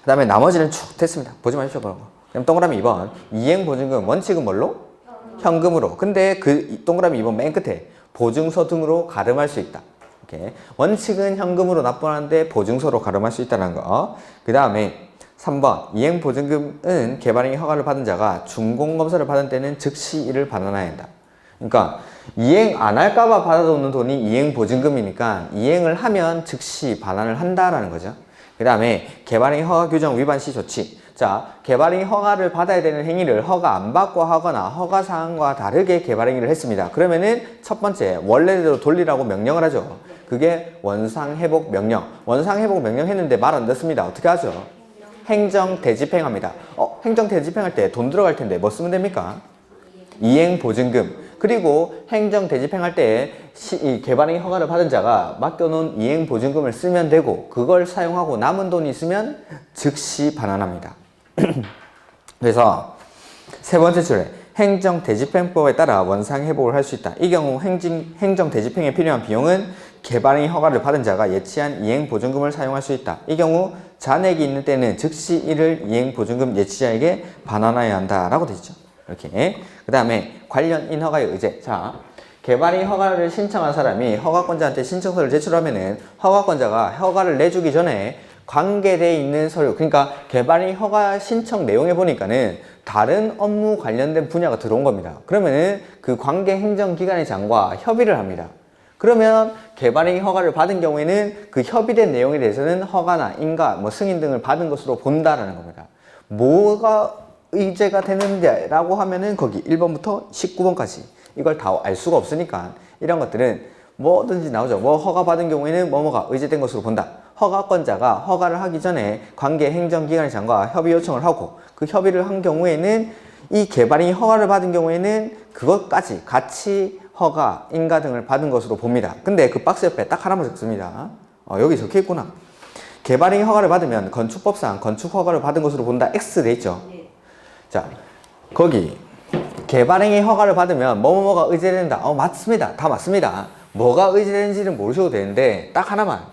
그 다음에 나머지는 쭉 됐습니다. 보지 마십시오. 그런 거. 그럼 동그라미 2번. 이행보증금 원칙은 뭘로? 현금으로. 근데 그 동그라미 2번 맨 끝에 보증서 등으로 가름할 수 있다. 이렇게. 원칙은 현금으로 납부하는데 보증서로 가름할 수 있다는 거. 그 다음에 3번. 이행보증금은 개발행위 허가를 받은 자가 준공검사를 받은 때는 즉시 이를 반환해야 한다. 그러니까 이행 안 할까봐 받아놓는 돈이 이행보증금이니까 이행을 하면 즉시 반환을 한다라는 거죠. 그 다음에 개발행위 허가 규정 위반 시 조치. 자, 개발행위 허가를 받아야 되는 행위를 허가 안 받고 하거나 허가 사항과 다르게 개발행위를 했습니다. 그러면은 첫 번째 원래대로 돌리라고 명령을 하죠. 그게 원상회복 명령. 원상회복 명령 했는데 말 안 듣습니다. 어떻게 하죠? 행정 대집행합니다. 행정 대집행할 때 돈 들어갈 텐데 뭐 쓰면 됩니까? 이행보증금. 그리고 행정 대집행할 때 이 개발행위 허가를 받은 자가 맡겨놓은 이행보증금을 쓰면 되고 그걸 사용하고 남은 돈이 있으면 즉시 반환합니다. 그래서 세 번째 줄에 행정 대집행법에 따라 원상회복을 할 수 있다. 이 경우 행정 대집행에 필요한 비용은 개발행위 허가를 받은 자가 예치한 이행보증금을 사용할 수 있다. 이 경우 잔액이 있는 때는 즉시 이를 이행보증금 예치자에게 반환해야 한다라고 되어 있죠. 이렇게. 그 다음에 관련인 허가의 의제. 자, 개발행위 허가를 신청한 사람이 허가권자한테 신청서를 제출하면은 허가권자가 허가를 내주기 전에 관계되어 있는 서류, 그러니까 개발행위 허가 신청 내용에 보니까는 다른 업무 관련된 분야가 들어온 겁니다. 그러면은 그 관계 행정기관의 장과 협의를 합니다. 그러면 개발행위 허가를 받은 경우에는 그 협의된 내용에 대해서는 허가나 인가, 승인 등을 받은 것으로 본다라는 겁니다. 뭐가 의제가 되는데라고 하면은 거기 1번부터 19번까지 이걸 다 알 수가 없으니까 이런 것들은 뭐든지 나오죠. 뭐 허가 받은 경우에는 뭐뭐가 의제된 것으로 본다. 허가권자가 허가를 하기 전에 관계 행정기관의 장과 협의 요청을 하고 그 협의를 한 경우에는 이 개발행위 허가를 받은 경우에는 그것까지 같이 허가, 인가 등을 받은 것으로 봅니다. 근데 그 박스 옆에 딱 하나만 적습니다. 여기 적혀 있구나. 개발행위 허가를 받으면 건축법상 건축허가를 받은 것으로 본다. X 돼 있죠. 자, 거기 개발행위 허가를 받으면 뭐뭐가 의제된다. 맞습니다. 다 맞습니다. 뭐가 의제되는지는 모르셔도 되는데 딱 하나만.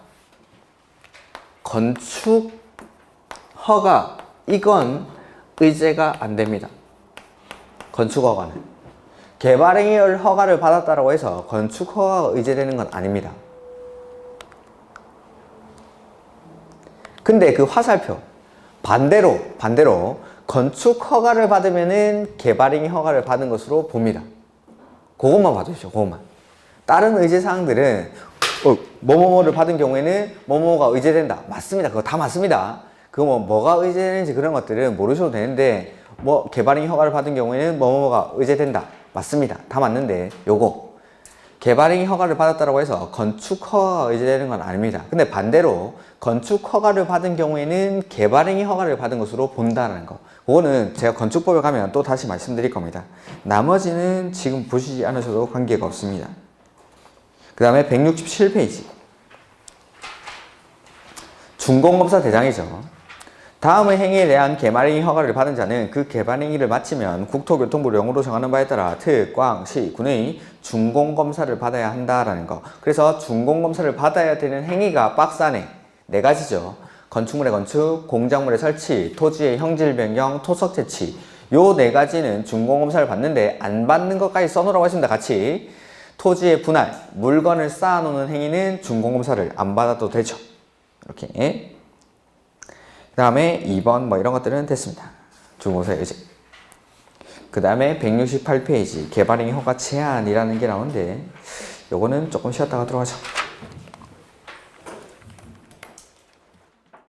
건축 허가 이건 의제가 안 됩니다. 건축 허가는 개발행위 허가를 받았다고 해서 건축 허가가 의제되는 건 아닙니다. 근데 그 화살표 반대로 건축 허가를 받으면은 개발행위 허가를 받은 것으로 봅니다. 그것만 봐주십시오. 그것만. 다른 의제 사항들은 뭐뭐뭐를 받은 경우에는 뭐뭐가 의제된다. 맞습니다. 그거 다 맞습니다. 그거 뭐가 의제되는지 그런 것들은 모르셔도 되는데 개발행위 허가를 받은 경우에는 뭐뭐가 의제된다. 맞습니다. 다 맞는데 요거 개발행위 허가를 받았다고 해서 건축 허가가 의제되는 건 아닙니다. 근데 반대로 건축 허가를 받은 경우에는 개발행위 허가를 받은 것으로 본다는 거. 그거는 제가 건축법에 가면 또 다시 말씀드릴 겁니다. 나머지는 지금 보시지 않으셔도 관계가 없습니다. 그 다음에 167페이지 준공검사 대장이죠. 다음의 행위에 대한 개발행위 허가를 받은 자는 그 개발행위를 마치면 국토교통부를 영으로 정하는 바에 따라 특, 광, 시, 군의 준공검사를 받아야 한다라는 거. 그래서 준공검사를 받아야 되는 행위가 박스 안에 4가지죠. 건축물의 건축, 공작물의 설치, 토지의 형질 변경, 토석 채취. 요 4가지는 준공검사를 받는데 안 받는 것까지 써놓으라고 했습니다. 같이. 토지의 분할, 물건을 쌓아놓는 행위는 준공검사를 안 받아도 되죠. 이렇게. 그 다음에 2번 이런 것들은 됐습니다. 준공검사의 의제. 그 다음에 168페이지 개발행위 허가 제한이라는 게 나오는데 요거는 조금 쉬었다가 들어가죠.